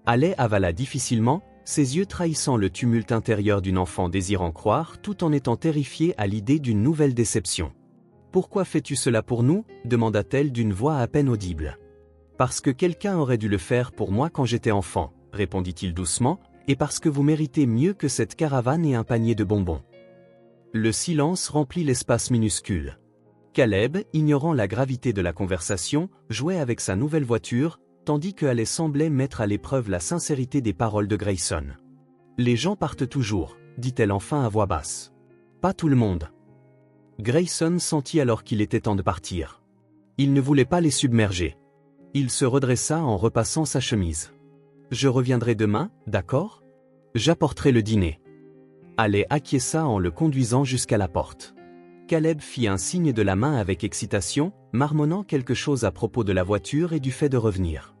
Haley avala difficilement, ses yeux trahissant le tumulte intérieur d'une enfant désirant croire tout en étant terrifiée à l'idée d'une nouvelle déception. « Pourquoi fais-tu cela pour nous » demanda-t-elle d'une voix à peine audible. « Parce que quelqu'un aurait dû le faire pour moi quand j'étais enfant, » répondit-il doucement, « et parce que vous méritez mieux que cette caravane et un panier de bonbons. » Le silence remplit l'espace minuscule. Caleb, ignorant la gravité de la conversation, jouait avec sa nouvelle voiture, tandis que Haley semblait mettre à l'épreuve la sincérité des paroles de Grayson. « Les gens partent toujours, » dit-elle enfin à voix basse. « Pas tout le monde. » Grayson sentit alors qu'il était temps de partir. Il ne voulait pas les submerger. Il se redressa en repassant sa chemise. « Je reviendrai demain, d'accord ? J'apporterai le dîner. » Haley acquiesça en le conduisant jusqu'à la porte. Caleb fit un signe de la main avec excitation, marmonnant quelque chose à propos de la voiture et du fait de revenir.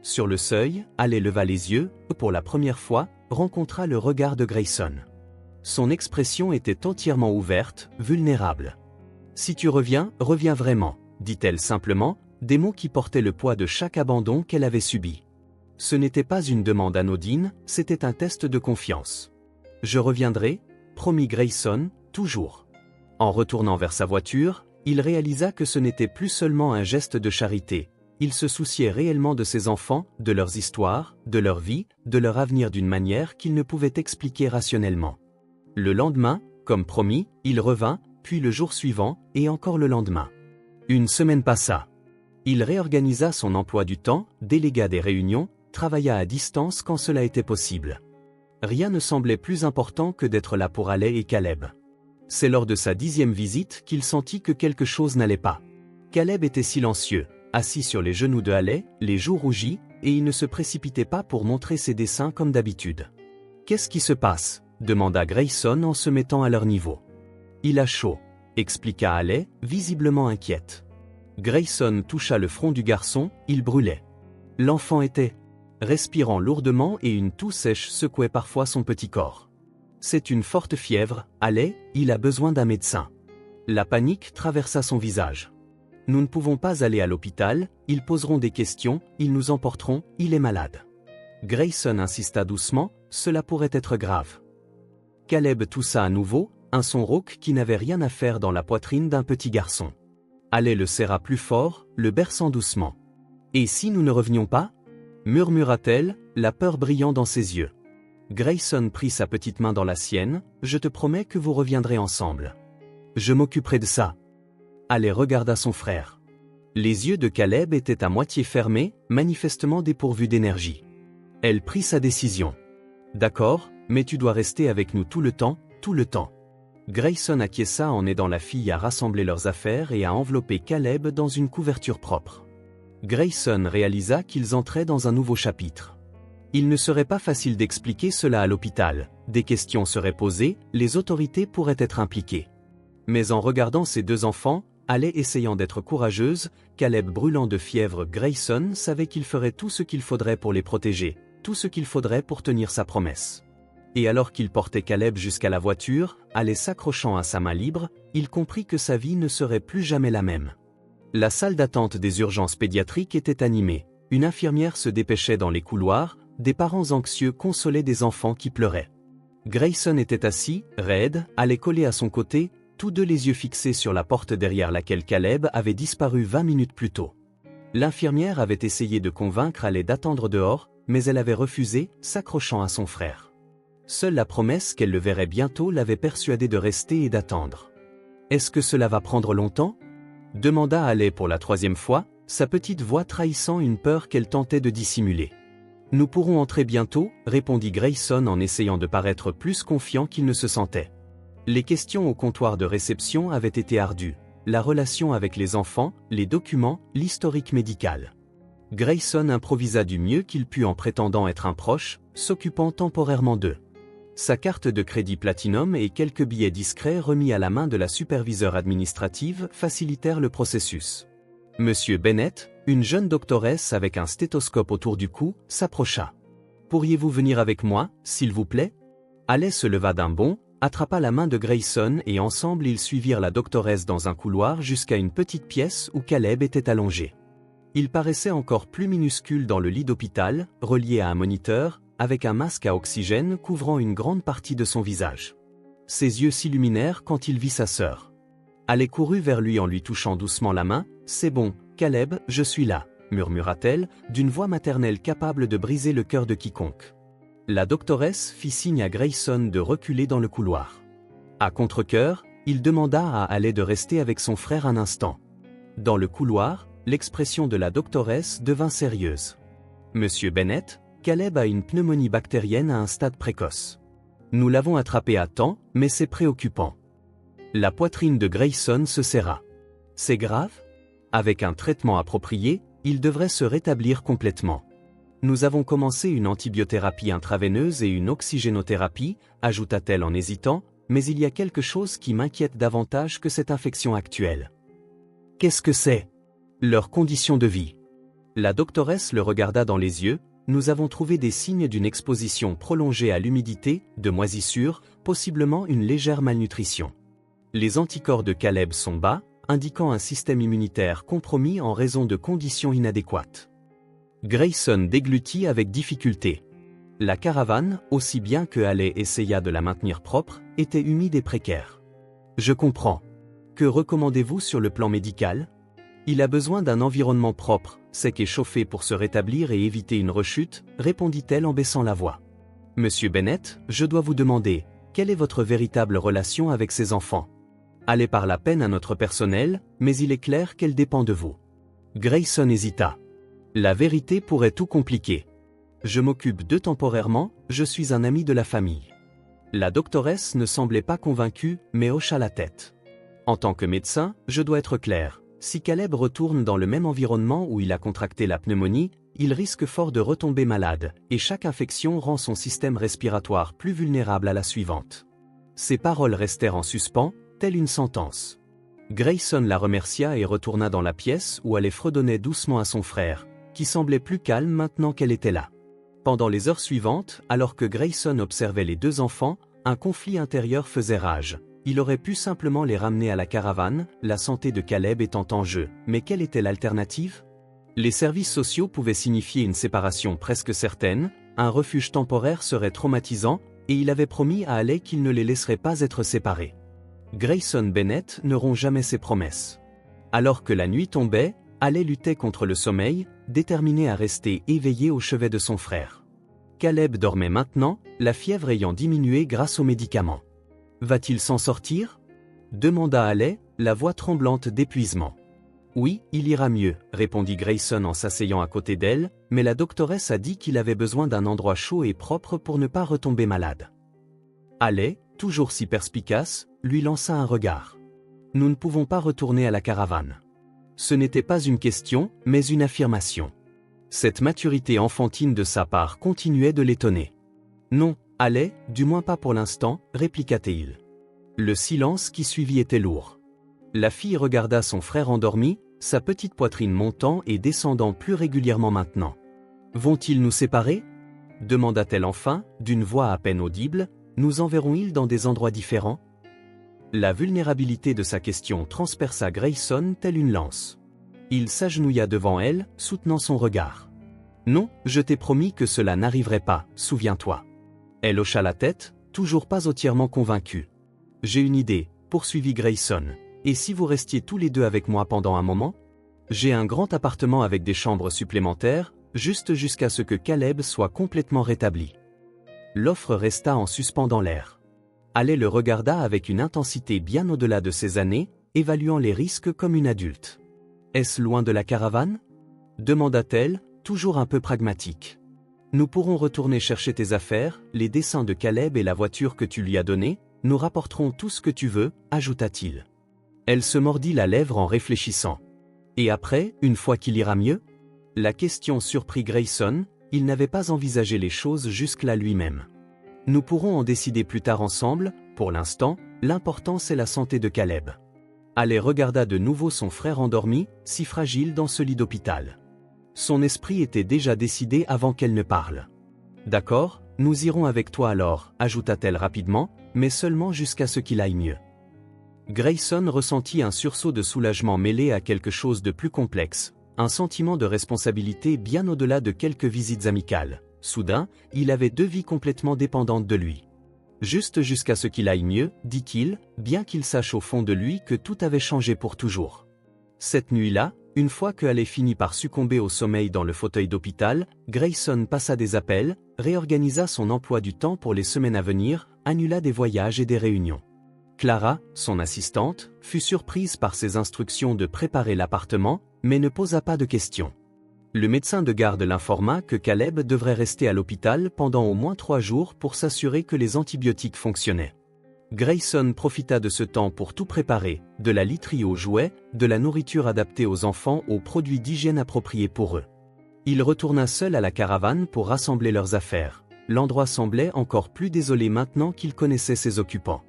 Sur le seuil, Haley leva les yeux, pour la première fois, rencontra le regard de Grayson. Son expression était entièrement ouverte, vulnérable. « Si tu reviens, reviens vraiment, » dit-elle simplement, des mots qui portaient le poids de chaque abandon qu'elle avait subi. Ce n'était pas une demande anodine, c'était un test de confiance. « Je reviendrai, » promit Grayson, toujours. En retournant vers sa voiture, il réalisa que ce n'était plus seulement un geste de charité. Il se souciait réellement de ses enfants, de leurs histoires, de leur vie, de leur avenir d'une manière qu'il ne pouvait expliquer rationnellement. Le lendemain, comme promis, il revint, puis le jour suivant, et encore le lendemain. Une semaine passa. Il réorganisa son emploi du temps, délégua des réunions, travailla à distance quand cela était possible. Rien ne semblait plus important que d'être là pour Haley et Caleb. C'est lors de sa 10e visite qu'il sentit que quelque chose n'allait pas. Caleb était silencieux, assis sur les genoux de Haley, les joues rougies, et il ne se précipitait pas pour montrer ses dessins comme d'habitude. « Qu'est-ce qui se passe » demanda Grayson en se mettant à leur niveau. « Il a chaud » expliqua Haley, visiblement inquiète. Grayson toucha le front du garçon, il brûlait. L'enfant était respirant lourdement et une toux sèche secouait parfois son petit corps. C'est une forte fièvre, Haley, il a besoin d'un médecin. La panique traversa son visage. Nous ne pouvons pas aller à l'hôpital, ils poseront des questions, ils nous emporteront, il est malade. Grayson insista doucement, cela pourrait être grave. Caleb toussa à nouveau, un son rauque qui n'avait rien à faire dans la poitrine d'un petit garçon. Haley le serra plus fort, le berçant doucement. Et si nous ne revenions pas ? Murmura-t-elle, la peur brillant dans ses yeux. Grayson prit sa petite main dans la sienne, « Je te promets que vous reviendrez ensemble. Je m'occuperai de ça. » Haley regarda son frère. Les yeux de Caleb étaient à moitié fermés, manifestement dépourvus d'énergie. Elle prit sa décision. « D'accord, mais tu dois rester avec nous tout le temps, tout le temps. » Grayson acquiesça en aidant la fille à rassembler leurs affaires et à envelopper Caleb dans une couverture propre. Grayson réalisa qu'ils entraient dans un nouveau chapitre. Il ne serait pas facile d'expliquer cela à l'hôpital, des questions seraient posées, les autorités pourraient être impliquées. Mais en regardant ses deux enfants, Haley essayant d'être courageuse, Caleb brûlant de fièvre, Grayson savait qu'il ferait tout ce qu'il faudrait pour les protéger, tout ce qu'il faudrait pour tenir sa promesse. Et alors qu'il portait Caleb jusqu'à la voiture, Haley s'accrochant à sa main libre, il comprit que sa vie ne serait plus jamais la même. La salle d'attente des urgences pédiatriques était animée, une infirmière se dépêchait dans les couloirs, des parents anxieux consolaient des enfants qui pleuraient. Grayson était assis, raide, Haley collée à son côté, tous deux les yeux fixés sur la porte derrière laquelle Caleb avait disparu 20 minutes plus tôt. L'infirmière avait essayé de convaincre Haley d'attendre dehors, mais elle avait refusé, s'accrochant à son frère. Seule la promesse qu'elle le verrait bientôt l'avait persuadé de rester et d'attendre. « Est-ce que cela va prendre longtemps ?» demanda Haley pour la 3e fois, sa petite voix trahissant une peur qu'elle tentait de dissimuler. « Nous pourrons entrer bientôt, » répondit Grayson en essayant de paraître plus confiant qu'il ne se sentait. Les questions au comptoir de réception avaient été ardues. La relation avec les enfants, les documents, l'historique médical. Grayson improvisa du mieux qu'il put en prétendant être un proche, s'occupant temporairement d'eux. Sa carte de crédit Platinum et quelques billets discrets remis à la main de la superviseure administrative facilitèrent le processus. Monsieur Bennett, une jeune doctoresse avec un stéthoscope autour du cou, s'approcha. « Pourriez-vous venir avec moi, s'il vous plaît ?» Haley se leva d'un bond, attrapa la main de Grayson et ensemble ils suivirent la doctoresse dans un couloir jusqu'à une petite pièce où Caleb était allongé. Il paraissait encore plus minuscule dans le lit d'hôpital, relié à un moniteur, avec un masque à oxygène couvrant une grande partie de son visage. Ses yeux s'illuminèrent quand il vit sa sœur. Elle courut vers lui en lui touchant doucement la main. « C'est bon, Caleb, je suis là », murmura-t-elle, d'une voix maternelle capable de briser le cœur de quiconque. La doctoresse fit signe à Grayson de reculer dans le couloir. À contre-cœur, il demanda à Haley de rester avec son frère un instant. Dans le couloir, l'expression de la doctoresse devint sérieuse. « Monsieur Bennett, Caleb a une pneumonie bactérienne à un stade précoce. Nous l'avons attrapé à temps, mais c'est préoccupant. » La poitrine de Grayson se serra. « C'est grave ? Avec un traitement approprié, il devrait se rétablir complètement. Nous avons commencé une antibiothérapie intraveineuse et une oxygénothérapie, ajouta-t-elle en hésitant, mais il y a quelque chose qui m'inquiète davantage que cette infection actuelle. Qu'est-ce que c'est ? Leurs conditions de vie. La doctoresse le regarda dans les yeux. Nous avons trouvé des signes d'une exposition prolongée à l'humidité, de moisissure, possiblement une légère malnutrition. Les anticorps de Caleb sont bas, indiquant un système immunitaire compromis en raison de conditions inadéquates. Grayson déglutit avec difficulté. La caravane, aussi bien que Haley essaya de la maintenir propre, était humide et précaire. Je comprends. Que recommandez-vous sur le plan médical ? Il a besoin d'un environnement propre, sec et chauffé pour se rétablir et éviter une rechute, répondit-elle en baissant la voix. Monsieur Bennett, je dois vous demander, quelle est votre véritable relation avec ces enfants ? Haley parle à peine à notre personnel, mais il est clair qu'elle dépend de vous. Grayson hésita. La vérité pourrait tout compliquer. Je m'occupe d'eux temporairement, je suis un ami de la famille. La doctoresse ne semblait pas convaincue, mais hocha la tête. En tant que médecin, je dois être clair. Si Caleb retourne dans le même environnement où il a contracté la pneumonie, il risque fort de retomber malade, et chaque infection rend son système respiratoire plus vulnérable à la suivante. Ses paroles restèrent en suspens, telle une sentence. Grayson la remercia et retourna dans la pièce où elle fredonnait doucement à son frère, qui semblait plus calme maintenant qu'elle était là. Pendant les heures suivantes, alors que Grayson observait les deux enfants, un conflit intérieur faisait rage. Il aurait pu simplement les ramener à la caravane, la santé de Caleb étant en jeu, mais quelle était l'alternative ? Les services sociaux pouvaient signifier une séparation presque certaine, un refuge temporaire serait traumatisant, et il avait promis à Haley qu'il ne les laisserait pas être séparés. Grayson Bennett ne rompt jamais ses promesses. Alors que la nuit tombait, Haley luttait contre le sommeil, déterminée à rester éveillée au chevet de son frère. Caleb dormait maintenant, la fièvre ayant diminué grâce aux médicaments. Va-t-il s'en sortir ? demanda Haley, la voix tremblante d'épuisement. Oui, il ira mieux, répondit Grayson en s'asseyant à côté d'elle, mais la doctoresse a dit qu'il avait besoin d'un endroit chaud et propre pour ne pas retomber malade. Haley, toujours si perspicace, lui lança un regard. Nous ne pouvons pas retourner à la caravane. Ce n'était pas une question, mais une affirmation. Cette maturité enfantine de sa part continuait de l'étonner. Non, Haley, du moins pas pour l'instant, répliqua-t-il. Le silence qui suivit était lourd. La fille regarda son frère endormi, sa petite poitrine montant et descendant plus régulièrement maintenant. Vont-ils nous séparer ? demanda-t-elle enfin, d'une voix à peine audible. Nous enverrons-ils dans des endroits différents ? La vulnérabilité de sa question transperça Grayson telle une lance. Il s'agenouilla devant elle, soutenant son regard. Non, je t'ai promis que cela n'arriverait pas, souviens-toi. Elle hocha la tête, toujours pas entièrement convaincue. J'ai une idée, poursuivit Grayson. Et si vous restiez tous les deux avec moi pendant un moment ? J'ai un grand appartement avec des chambres supplémentaires, juste jusqu'à ce que Caleb soit complètement rétabli. L'offre resta en suspens dans l'air. Haley le regarda avec une intensité bien au-delà de ses années, évaluant les risques comme une adulte. Est-ce loin de la caravane ? demanda-t-elle, toujours un peu pragmatique. Nous pourrons retourner chercher tes affaires, les dessins de Caleb et la voiture que tu lui as donnée, nous rapporterons tout ce que tu veux, ajouta-t-il. Elle se mordit la lèvre en réfléchissant. Et après, une fois qu'il ira mieux ? La question surprit Grayson, il n'avait pas envisagé les choses jusque-là lui-même. Nous pourrons en décider plus tard ensemble, pour l'instant, l'important c'est la santé de Caleb. Haley regarda de nouveau son frère endormi, si fragile dans ce lit d'hôpital. Son esprit était déjà décidé avant qu'elle ne parle. D'accord, nous irons avec toi alors, ajouta-t-elle rapidement, mais seulement jusqu'à ce qu'il aille mieux. Grayson ressentit un sursaut de soulagement mêlé à quelque chose de plus complexe, un sentiment de responsabilité bien au-delà de quelques visites amicales. Soudain, il avait 2 vies complètement dépendantes de lui. Juste jusqu'à ce qu'il aille mieux, dit-il, bien qu'il sache au fond de lui que tout avait changé pour toujours. Cette nuit-là, une fois que Haley finit par succomber au sommeil dans le fauteuil d'hôpital, Grayson passa des appels, réorganisa son emploi du temps pour les semaines à venir, annula des voyages et des réunions. Clara, son assistante, fut surprise par ses instructions de préparer l'appartement, mais ne posa pas de questions. Le médecin de garde l'informa que Caleb devrait rester à l'hôpital pendant au moins 3 jours pour s'assurer que les antibiotiques fonctionnaient. Grayson profita de ce temps pour tout préparer, de la literie aux jouets, de la nourriture adaptée aux enfants aux produits d'hygiène appropriés pour eux. Il retourna seul à la caravane pour rassembler leurs affaires. L'endroit semblait encore plus désolé maintenant qu'il connaissait ses occupants.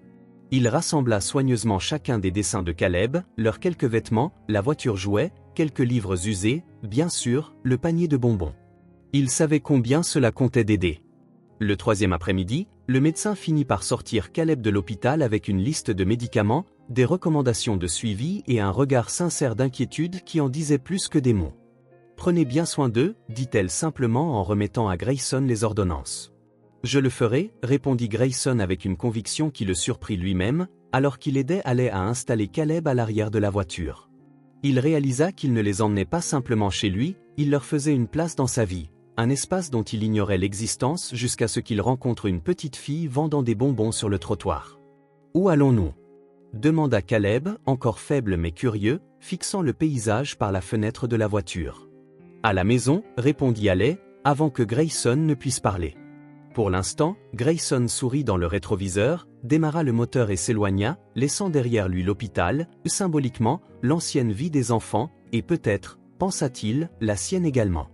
Il rassembla soigneusement chacun des dessins de Caleb, leurs quelques vêtements, la voiture jouet, quelques livres usés, bien sûr, le panier de bonbons. Il savait combien cela comptait d'aider. Le 3e après-midi, le médecin finit par sortir Caleb de l'hôpital avec une liste de médicaments, des recommandations de suivi et un regard sincère d'inquiétude qui en disait plus que des mots. « Prenez bien soin d'eux », dit-elle simplement en remettant à Grayson les ordonnances. « Je le ferai », répondit Grayson avec une conviction qui le surprit lui-même, alors qu'il aidait Haley à installer Caleb à l'arrière de la voiture. Il réalisa qu'il ne les emmenait pas simplement chez lui, il leur faisait une place dans sa vie, un espace dont il ignorait l'existence jusqu'à ce qu'il rencontre une petite fille vendant des bonbons sur le trottoir. « Où allons-nous » demanda Caleb, encore faible mais curieux, fixant le paysage par la fenêtre de la voiture. « À la maison » répondit Haley, avant que Grayson ne puisse parler. Pour l'instant, Grayson sourit dans le rétroviseur, démarra le moteur et s'éloigna, laissant derrière lui l'hôpital, symboliquement, l'ancienne vie des enfants, et peut-être, pensa-t-il, la sienne également.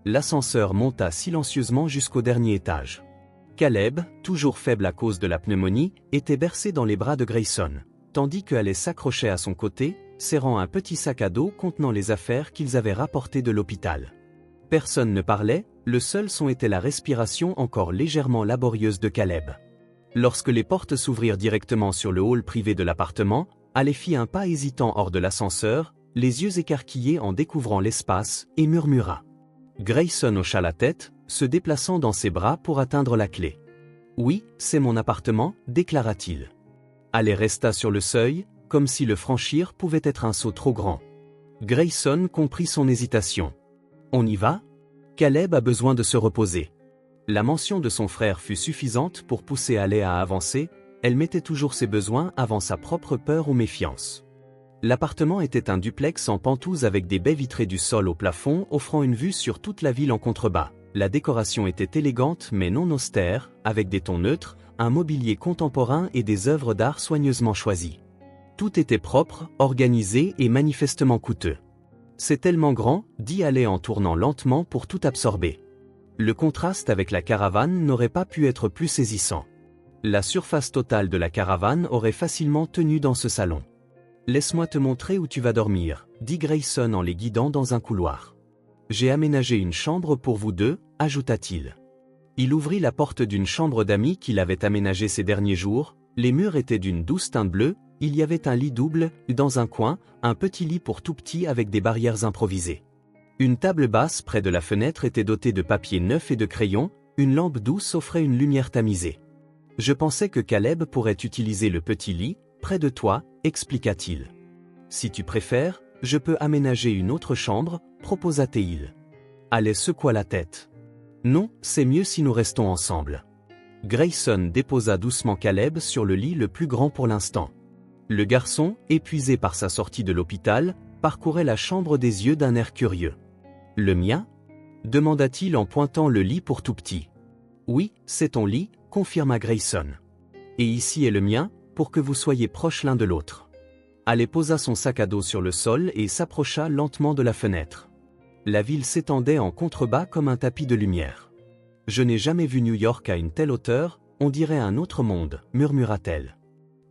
L'ascenseur monta silencieusement jusqu'au dernier étage. Caleb, toujours faible à cause de la pneumonie, était bercé dans les bras de Grayson, tandis que Haley s'accrochait à son côté, serrant un petit sac à dos contenant les affaires qu'ils avaient rapportées de l'hôpital. Personne ne parlait, le seul son était la respiration encore légèrement laborieuse de Caleb. Lorsque les portes s'ouvrirent directement sur le hall privé de l'appartement, Haley fit un pas hésitant hors de l'ascenseur, les yeux écarquillés en découvrant l'espace, et murmura. Grayson hocha la tête, se déplaçant dans ses bras pour atteindre la clé. « Oui, c'est mon appartement », déclara-t-il. Haley resta sur le seuil, comme si le franchir pouvait être un saut trop grand. Grayson comprit son hésitation. « On y va ?» Caleb a besoin de se reposer. La mention de son frère fut suffisante pour pousser Haley à avancer, elle mettait toujours ses besoins avant sa propre peur ou méfiance. L'appartement était un duplex en penthouse avec des baies vitrées du sol au plafond offrant une vue sur toute la ville en contrebas. La décoration était élégante mais non austère, avec des tons neutres, un mobilier contemporain et des œuvres d'art soigneusement choisies. Tout était propre, organisé et manifestement coûteux. « C'est tellement grand », dit Haley en tournant lentement pour tout absorber. Le contraste avec la caravane n'aurait pas pu être plus saisissant. La surface totale de la caravane aurait facilement tenu dans ce salon. « Laisse-moi te montrer où tu vas dormir », dit Grayson en les guidant dans un couloir. « J'ai aménagé une chambre pour vous deux », ajouta-t-il. Il ouvrit la porte d'une chambre d'amis qu'il avait aménagée ces derniers jours, les murs étaient d'une douce teinte bleue, il y avait un lit double, dans un coin, un petit lit pour tout petit avec des barrières improvisées. Une table basse près de la fenêtre était dotée de papier neuf et de crayons, une lampe douce offrait une lumière tamisée. « Je pensais que Caleb pourrait utiliser le petit lit, près de toi », expliqua-t-il. « Si tu préfères, je peux aménager une autre chambre, proposa-t-il. Haley secoua la tête. « Non, c'est mieux si nous restons ensemble. » Grayson déposa doucement Caleb sur le lit le plus grand pour l'instant. Le garçon, épuisé par sa sortie de l'hôpital, parcourait la chambre des yeux d'un air curieux. « Le mien » demanda-t-il en pointant le lit pour tout petit. « Oui, c'est ton lit », confirma Grayson. « Et ici est le mien, pour que vous soyez proches l'un de l'autre. » Haley posa son sac à dos sur le sol et s'approcha lentement de la fenêtre. La ville s'étendait en contrebas comme un tapis de lumière. « Je n'ai jamais vu New York à une telle hauteur, on dirait un autre monde », murmura-t-elle.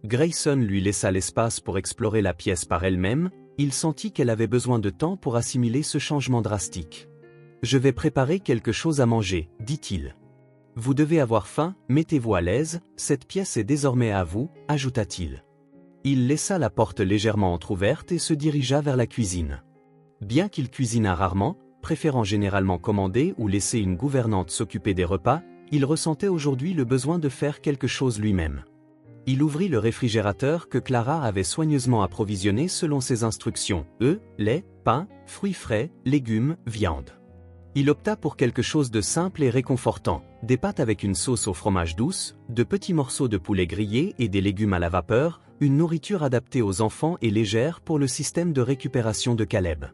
Grayson lui laissa l'espace pour explorer la pièce par elle-même, il sentit qu'elle avait besoin de temps pour assimiler ce changement drastique. « Je vais préparer quelque chose à manger », dit-il. Vous devez avoir faim, mettez-vous à l'aise, cette pièce est désormais à vous, ajouta-t-il. Il laissa la porte légèrement entr'ouverte et se dirigea vers la cuisine. Bien qu'il cuisinât rarement, préférant généralement commander ou laisser une gouvernante s'occuper des repas, il ressentait aujourd'hui le besoin de faire quelque chose lui-même. Il ouvrit le réfrigérateur que Clara avait soigneusement approvisionné selon ses instructions, œufs, lait, pain, fruits frais, légumes, viande. Il opta pour quelque chose de simple et réconfortant, des pâtes avec une sauce au fromage douce, de petits morceaux de poulet grillé et des légumes à la vapeur, une nourriture adaptée aux enfants et légère pour le système de récupération de Caleb.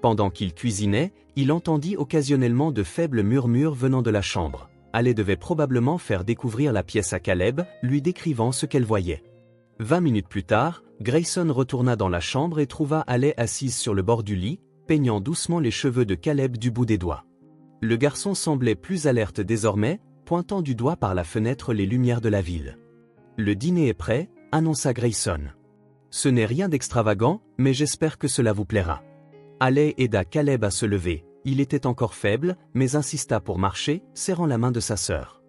Pendant qu'il cuisinait, il entendit occasionnellement de faibles murmures venant de la chambre. Haley devait probablement faire découvrir la pièce à Caleb, lui décrivant ce qu'elle voyait. 20 minutes plus tard, Grayson retourna dans la chambre et trouva Haley assise sur le bord du lit, peignant doucement les cheveux de Caleb du bout des doigts. Le garçon semblait plus alerte désormais, pointant du doigt par la fenêtre les lumières de la ville. « Le dîner est prêt », annonça Grayson. « Ce n'est rien d'extravagant, mais j'espère que cela vous plaira. » Haley aida Caleb à se lever. Il était encore faible, mais insista pour marcher, serrant la main de sa sœur.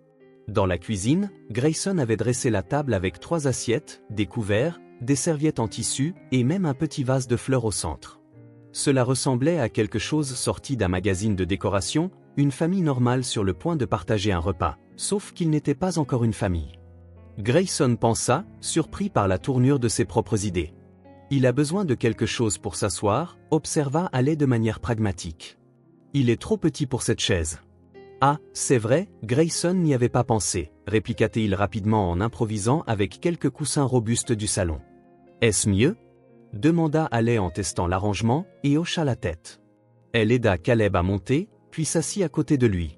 Dans la cuisine, Grayson avait dressé la table avec 3 assiettes, des couverts, des serviettes en tissu et même un petit vase de fleurs au centre. Cela ressemblait à quelque chose sorti d'un magazine de décoration, une famille normale sur le point de partager un repas, sauf qu'il n'était pas encore une famille. Grayson pensa, surpris par la tournure de ses propres idées. Il a besoin de quelque chose pour s'asseoir, observa Haley de manière pragmatique. Il est trop petit pour cette chaise. Ah, c'est vrai, Grayson n'y avait pas pensé, répliqua-t-il rapidement en improvisant avec quelques coussins robustes du salon. Est-ce mieux ? Demanda Haley en testant l'arrangement, et hocha la tête. Elle aida Caleb à monter, puis s'assit à côté de lui.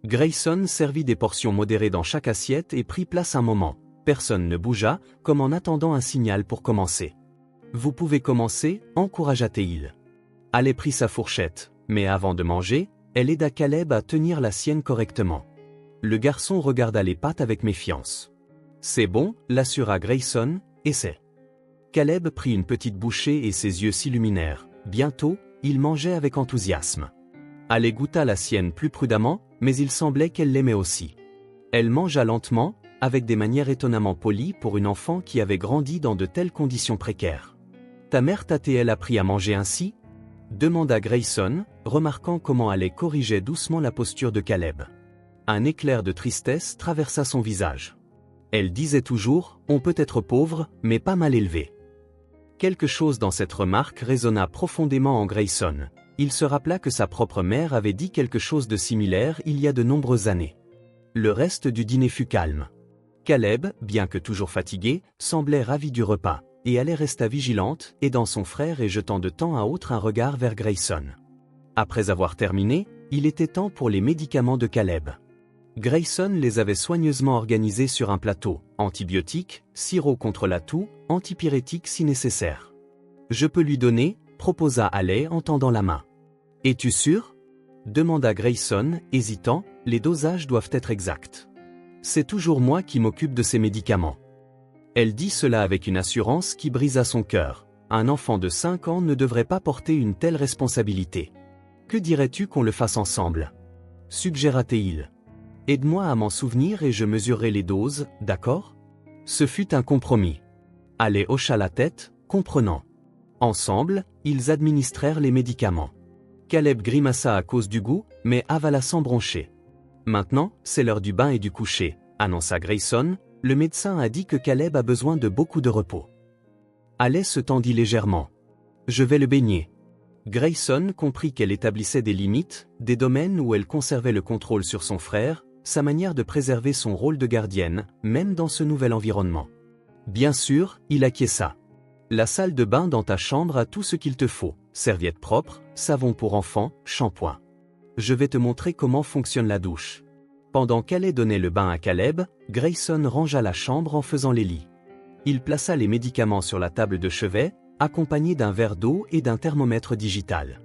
Grayson servit des portions modérées dans chaque assiette et prit place un moment. Personne ne bougea, comme en attendant un signal pour commencer. Vous pouvez commencer, encouragea-t-il. Haley prit sa fourchette, mais avant de manger, elle aida Caleb à tenir la sienne correctement. Le garçon regarda les pâtes avec méfiance. C'est bon, l'assura Grayson, essaie. Caleb prit une petite bouchée et ses yeux s'illuminèrent. Bientôt, il mangeait avec enthousiasme. Haley goûta la sienne plus prudemment, mais il semblait qu'elle l'aimait aussi. Elle mangea lentement, avec des manières étonnamment polies pour une enfant qui avait grandi dans de telles conditions précaires. « Ta mère t'a-t-elle appris à manger ainsi ?» demanda Grayson, remarquant comment Haley corrigeait doucement la posture de Caleb. Un éclair de tristesse traversa son visage. Elle disait toujours, on peut être pauvre, mais pas mal élevé. Quelque chose dans cette remarque résonna profondément en Grayson. Il se rappela que sa propre mère avait dit quelque chose de similaire il y a de nombreuses années. Le reste du dîner fut calme. Caleb, bien que toujours fatigué, semblait ravi du repas, et Haley resta vigilante, aidant son frère et jetant de temps à autre un regard vers Grayson. Après avoir terminé, il était temps pour les médicaments de Caleb. Grayson les avait soigneusement organisés sur un plateau, antibiotiques, sirop contre la toux, antipyrétique si nécessaire. « Je peux lui donner ?» proposa Haley en tendant la main. « Es-tu sûr ?» demanda Grayson, hésitant, les dosages doivent être exacts. « C'est toujours moi qui m'occupe de ces médicaments. » Elle dit cela avec une assurance qui brisa son cœur. Un enfant de 5 ans ne devrait pas porter une telle responsabilité. « Que dirais-tu qu'on le fasse ensemble ?» suggéra-t-il. « Aide-moi à m'en souvenir et je mesurerai les doses, d'accord ?» Ce fut un compromis. Haley hocha la tête, comprenant. Ensemble, ils administrèrent les médicaments. Caleb grimaça à cause du goût, mais avala sans broncher. « Maintenant, c'est l'heure du bain et du coucher », annonça Grayson. Le médecin a dit que Caleb a besoin de beaucoup de repos. Haley se tendit légèrement. « Je vais le baigner. » Grayson comprit qu'elle établissait des limites, des domaines où elle conservait le contrôle sur son frère, sa manière de préserver son rôle de gardienne, même dans ce nouvel environnement. Bien sûr, il acquiesça. La salle de bain dans ta chambre a tout ce qu'il te faut, serviettes propres, savon pour enfants, shampoing. Je vais te montrer comment fonctionne la douche. Pendant qu'Haley donnait le bain à Caleb, Grayson rangea la chambre en faisant les lits. Il plaça les médicaments sur la table de chevet, accompagné d'un verre d'eau et d'un thermomètre digital.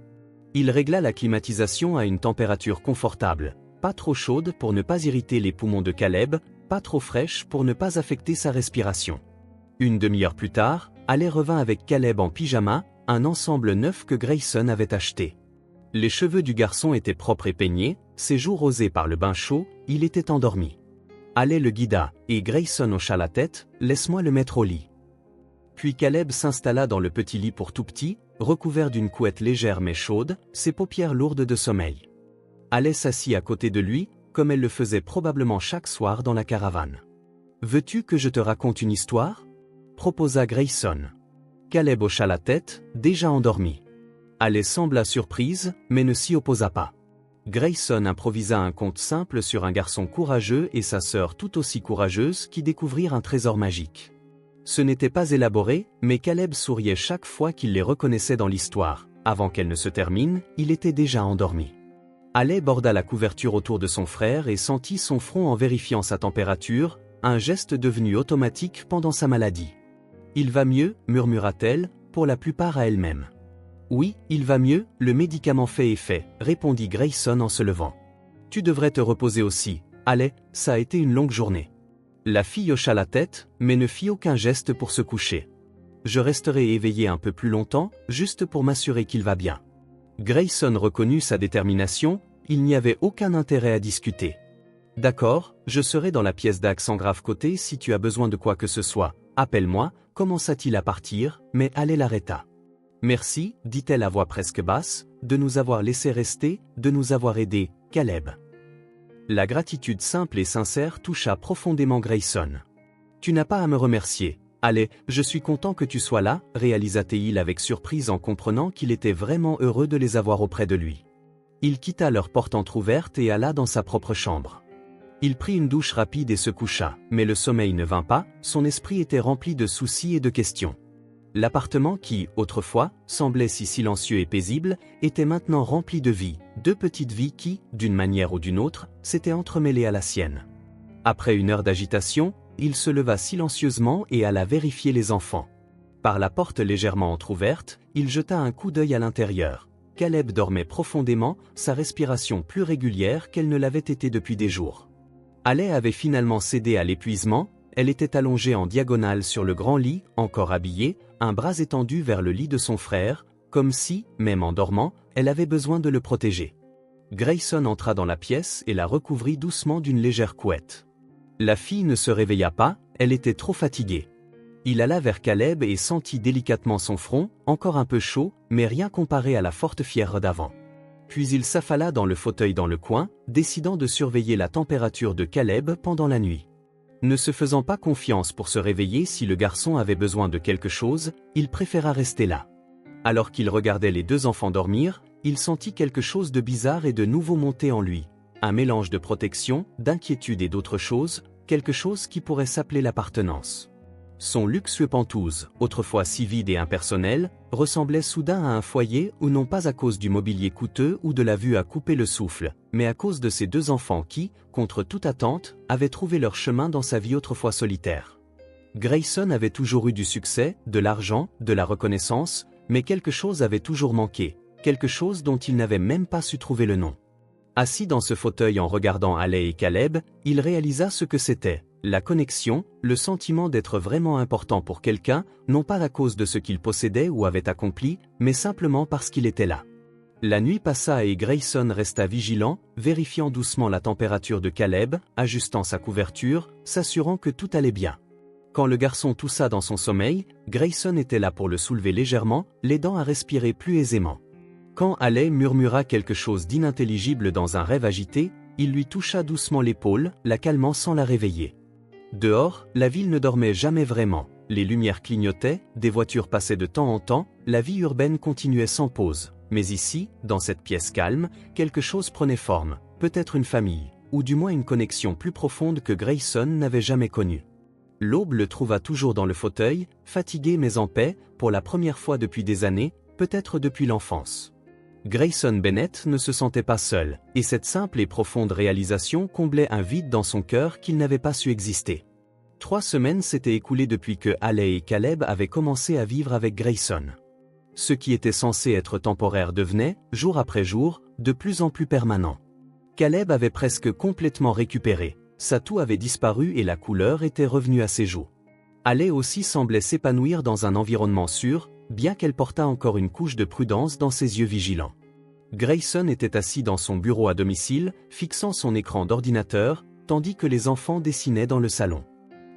Il régla la climatisation à une température confortable, pas trop chaude pour ne pas irriter les poumons de Caleb, pas trop fraîche pour ne pas affecter sa respiration. Une demi-heure plus tard, Haley revint avec Caleb en pyjama, un ensemble neuf que Grayson avait acheté. « Les cheveux du garçon étaient propres et peignés, ses joues rosées par le bain chaud, il était endormi. Allez le guida, et Grayson hocha la tête, laisse-moi le mettre au lit. Puis Caleb s'installa dans le petit lit pour tout petit, recouvert d'une couette légère mais chaude, ses paupières lourdes de sommeil. Allez s'assit à côté de lui, comme elle le faisait probablement chaque soir dans la caravane. Veux-tu que je te raconte une histoire? Proposa Grayson. Caleb hocha la tête, déjà endormi. Allez sembla surprise, mais ne s'y opposa pas. Grayson improvisa un conte simple sur un garçon courageux et sa sœur tout aussi courageuse qui découvrirent un trésor magique. Ce n'était pas élaboré, mais Caleb souriait chaque fois qu'il les reconnaissait dans l'histoire. Avant qu'elle ne se termine, il était déjà endormi. Allez borda la couverture autour de son frère et sentit son front en vérifiant sa température, un geste devenu automatique pendant sa maladie. « Il va mieux » murmura-t-elle, pour la plupart à elle-même. « Oui, il va mieux, le médicament fait effet » répondit Grayson en se levant. « Tu devrais te reposer aussi, allez, ça a été une longue journée. » La fille hocha la tête, mais ne fit aucun geste pour se coucher. « Je resterai éveillée un peu plus longtemps, juste pour m'assurer qu'il va bien. » Grayson reconnut sa détermination, il n'y avait aucun intérêt à discuter. « D'accord, je serai dans la pièce d'accent grave côté si tu as besoin de quoi que ce soit. Appelle-moi » commença-t-il à partir, mais Allez l'arrêta. « Merci, dit-elle à voix presque basse, de nous avoir laissé rester, de nous avoir aidés, Caleb. » La gratitude simple et sincère toucha profondément Grayson. « Tu n'as pas à me remercier. Allez, je suis content que tu sois là, réalisa-t-il avec surprise en comprenant qu'il était vraiment heureux de les avoir auprès de lui. Il quitta leur porte entr'ouverte et alla dans sa propre chambre. Il prit une douche rapide et se coucha, mais le sommeil ne vint pas, son esprit était rempli de soucis et de questions. L'appartement qui, autrefois, semblait si silencieux et paisible, était maintenant rempli de vie, deux petites vies qui, d'une manière ou d'une autre, s'étaient entremêlées à la sienne. Après une heure d'agitation, il se leva silencieusement et alla vérifier les enfants. Par la porte légèrement entr'ouverte, il jeta un coup d'œil à l'intérieur. Caleb dormait profondément, sa respiration plus régulière qu'elle ne l'avait été depuis des jours. Allez avait finalement cédé à l'épuisement, elle était allongée en diagonale sur le grand lit, encore habillée, un bras étendu vers le lit de son frère, comme si, même en dormant, elle avait besoin de le protéger. Grayson entra dans la pièce et la recouvrit doucement d'une légère couette. La fille ne se réveilla pas, elle était trop fatiguée. Il alla vers Caleb et sentit délicatement son front, encore un peu chaud, mais rien comparé à la forte fièvre d'avant. Puis il s'affala dans le fauteuil dans le coin, décidant de surveiller la température de Caleb pendant la nuit. Ne se faisant pas confiance pour se réveiller si le garçon avait besoin de quelque chose, il préféra rester là. Alors qu'il regardait les deux enfants dormir, il sentit quelque chose de bizarre et de nouveau monter en lui. Un mélange de protection, d'inquiétude et d'autre chose, quelque chose qui pourrait s'appeler l'appartenance. Son luxueux Pentouse, autrefois si vide et impersonnel, ressemblait soudain à un foyer où non pas à cause du mobilier coûteux ou de la vue à couper le souffle, mais à cause de ces deux enfants qui, contre toute attente, avaient trouvé leur chemin dans sa vie autrefois solitaire. Grayson avait toujours eu du succès, de l'argent, de la reconnaissance, mais quelque chose avait toujours manqué, quelque chose dont il n'avait même pas su trouver le nom. Assis dans ce fauteuil en regardant Alley et Caleb, il réalisa ce que c'était. La connexion, le sentiment d'être vraiment important pour quelqu'un, non pas à cause de ce qu'il possédait ou avait accompli, mais simplement parce qu'il était là. La nuit passa et Grayson resta vigilant, vérifiant doucement la température de Caleb, ajustant sa couverture, s'assurant que tout allait bien. Quand le garçon toussa dans son sommeil, Grayson était là pour le soulever légèrement, l'aidant à respirer plus aisément. Quand Alley murmura quelque chose d'inintelligible dans un rêve agité, il lui toucha doucement l'épaule, la calmant sans la réveiller. Dehors, la ville ne dormait jamais vraiment, les lumières clignotaient, des voitures passaient de temps en temps, la vie urbaine continuait sans pause. Mais ici, dans cette pièce calme, quelque chose prenait forme, peut-être une famille, ou du moins une connexion plus profonde que Grayson n'avait jamais connue. L'aube le trouva toujours dans le fauteuil, fatigué mais en paix, pour la première fois depuis des années, peut-être depuis l'enfance. Grayson Bennett ne se sentait pas seul, et cette simple et profonde réalisation comblait un vide dans son cœur qu'il n'avait pas su exister. 3 semaines s'étaient écoulées depuis que Alley et Caleb avaient commencé à vivre avec Grayson. Ce qui était censé être temporaire devenait, jour après jour, de plus en plus permanent. Caleb avait presque complètement récupéré, sa toux avait disparu et la couleur était revenue à ses joues. Alley aussi semblait s'épanouir dans un environnement sûr, bien qu'elle portât encore une couche de prudence dans ses yeux vigilants. Grayson était assis dans son bureau à domicile, fixant son écran d'ordinateur, tandis que les enfants dessinaient dans le salon.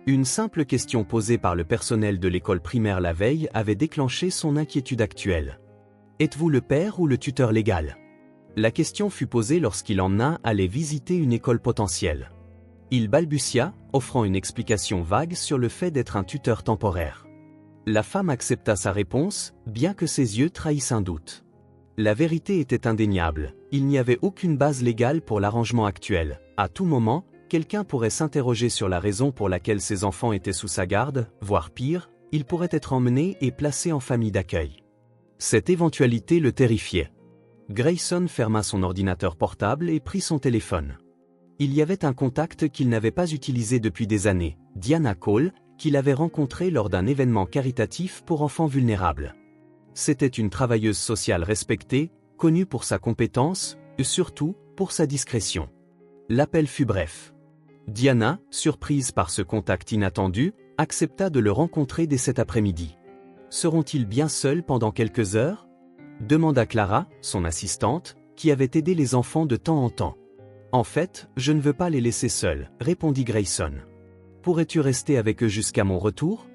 Une simple question posée par le personnel de l'école primaire la veille avait déclenché son inquiétude actuelle. « Êtes-vous le père ou le tuteur légal ?» La question fut posée lorsqu'il emmena aller visiter une école potentielle. Il balbutia, offrant une explication vague sur le fait d'être un tuteur temporaire. La femme accepta sa réponse, bien que ses yeux trahissent un doute. La vérité était indéniable, il n'y avait aucune base légale pour l'arrangement actuel. À tout moment, quelqu'un pourrait s'interroger sur la raison pour laquelle ses enfants étaient sous sa garde, voire pire, ils pourraient être emmenés et placés en famille d'accueil. Cette éventualité le terrifiait. Grayson ferma son ordinateur portable et prit son téléphone. Il y avait un contact qu'il n'avait pas utilisé depuis des années, Diana Cole, qu'il avait rencontrée lors d'un événement caritatif pour enfants vulnérables. C'était une travailleuse sociale respectée, connue pour sa compétence, et surtout, pour sa discrétion. L'appel fut bref. Diana, surprise par ce contact inattendu, accepta de le rencontrer dès cet après-midi. Seront-ils bien seuls pendant quelques heures ? Demanda Clara, son assistante, qui avait aidé les enfants de temps en temps. En fait, je ne veux pas les laisser seuls, répondit Grayson. Pourrais-tu rester avec eux jusqu'à mon retour ?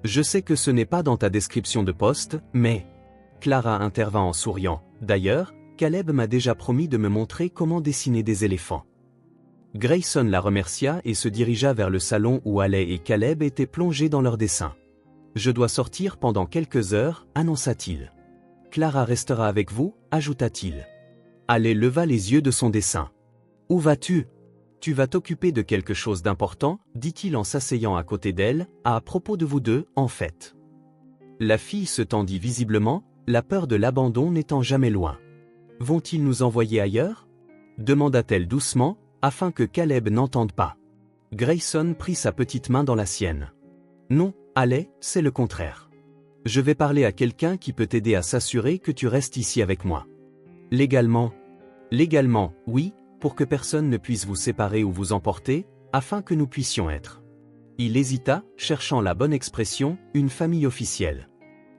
Je sais que ce n'est pas dans ta description de poste, mais... Clara intervint en souriant. D'ailleurs, Caleb m'a déjà promis de me montrer comment dessiner des éléphants. Grayson la remercia et se dirigea vers le salon où Haley et Caleb étaient plongés dans leurs dessins. Je dois sortir pendant quelques heures, annonça-t-il. Clara restera avec vous, ajouta-t-il. Haley leva les yeux de son dessin. Où vas-tu ? Tu vas t'occuper de quelque chose d'important, dit-il en s'asseyant à côté d'elle, à propos de vous deux, en fait. La fille se tendit visiblement, la peur de l'abandon n'étant jamais loin. Vont-ils nous envoyer ailleurs ? Demanda-t-elle doucement, afin que Caleb n'entende pas. Grayson prit sa petite main dans la sienne. Non, Haley, c'est le contraire. Je vais parler à quelqu'un qui peut t'aider à s'assurer que tu restes ici avec moi. Légalement ? Légalement, oui, pour que personne ne puisse vous séparer ou vous emporter, afin que nous puissions être. Il hésita, cherchant la bonne expression, une famille officielle.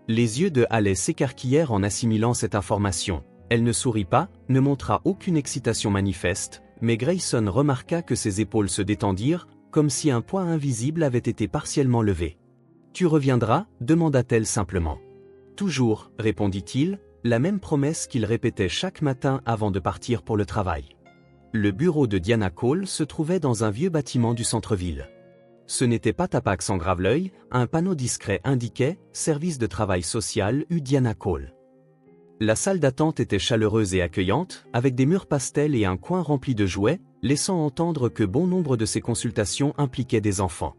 Les yeux de Haley s'écarquillèrent en assimilant cette information. Elle ne sourit pas, ne montra aucune excitation manifeste, mais Grayson remarqua que ses épaules se détendirent, comme si un poids invisible avait été partiellement levé. « Tu reviendras » demanda-t-elle simplement. « Toujours » répondit-il, la même promesse qu'il répétait chaque matin avant de partir pour le travail. Le bureau de Diana Cole se trouvait dans un vieux bâtiment du centre-ville. Ce n'était pas Tapax en Graveleuil, un panneau discret indiquait « Service de travail social U Diana Cole ». La salle d'attente était chaleureuse et accueillante, avec des murs pastels et un coin rempli de jouets, laissant entendre que bon nombre de ces consultations impliquaient des enfants.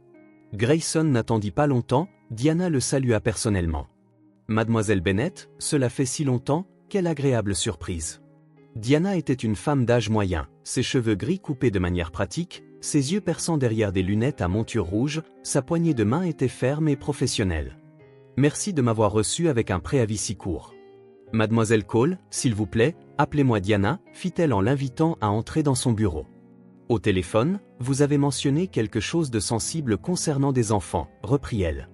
Grayson n'attendit pas longtemps, Diana le salua personnellement. « Mademoiselle Bennett, cela fait si longtemps, quelle agréable surprise !» Diana était une femme d'âge moyen, ses cheveux gris coupés de manière pratique, ses yeux perçants derrière des lunettes à monture rouge, sa poignée de main était ferme et professionnelle. « Merci de m'avoir reçu avec un préavis si court. » « Mademoiselle Cole, s'il vous plaît, appelez-moi Diana, fit-elle en l'invitant à entrer dans son bureau. Au téléphone, vous avez mentionné quelque chose de sensible concernant des enfants, reprit-elle.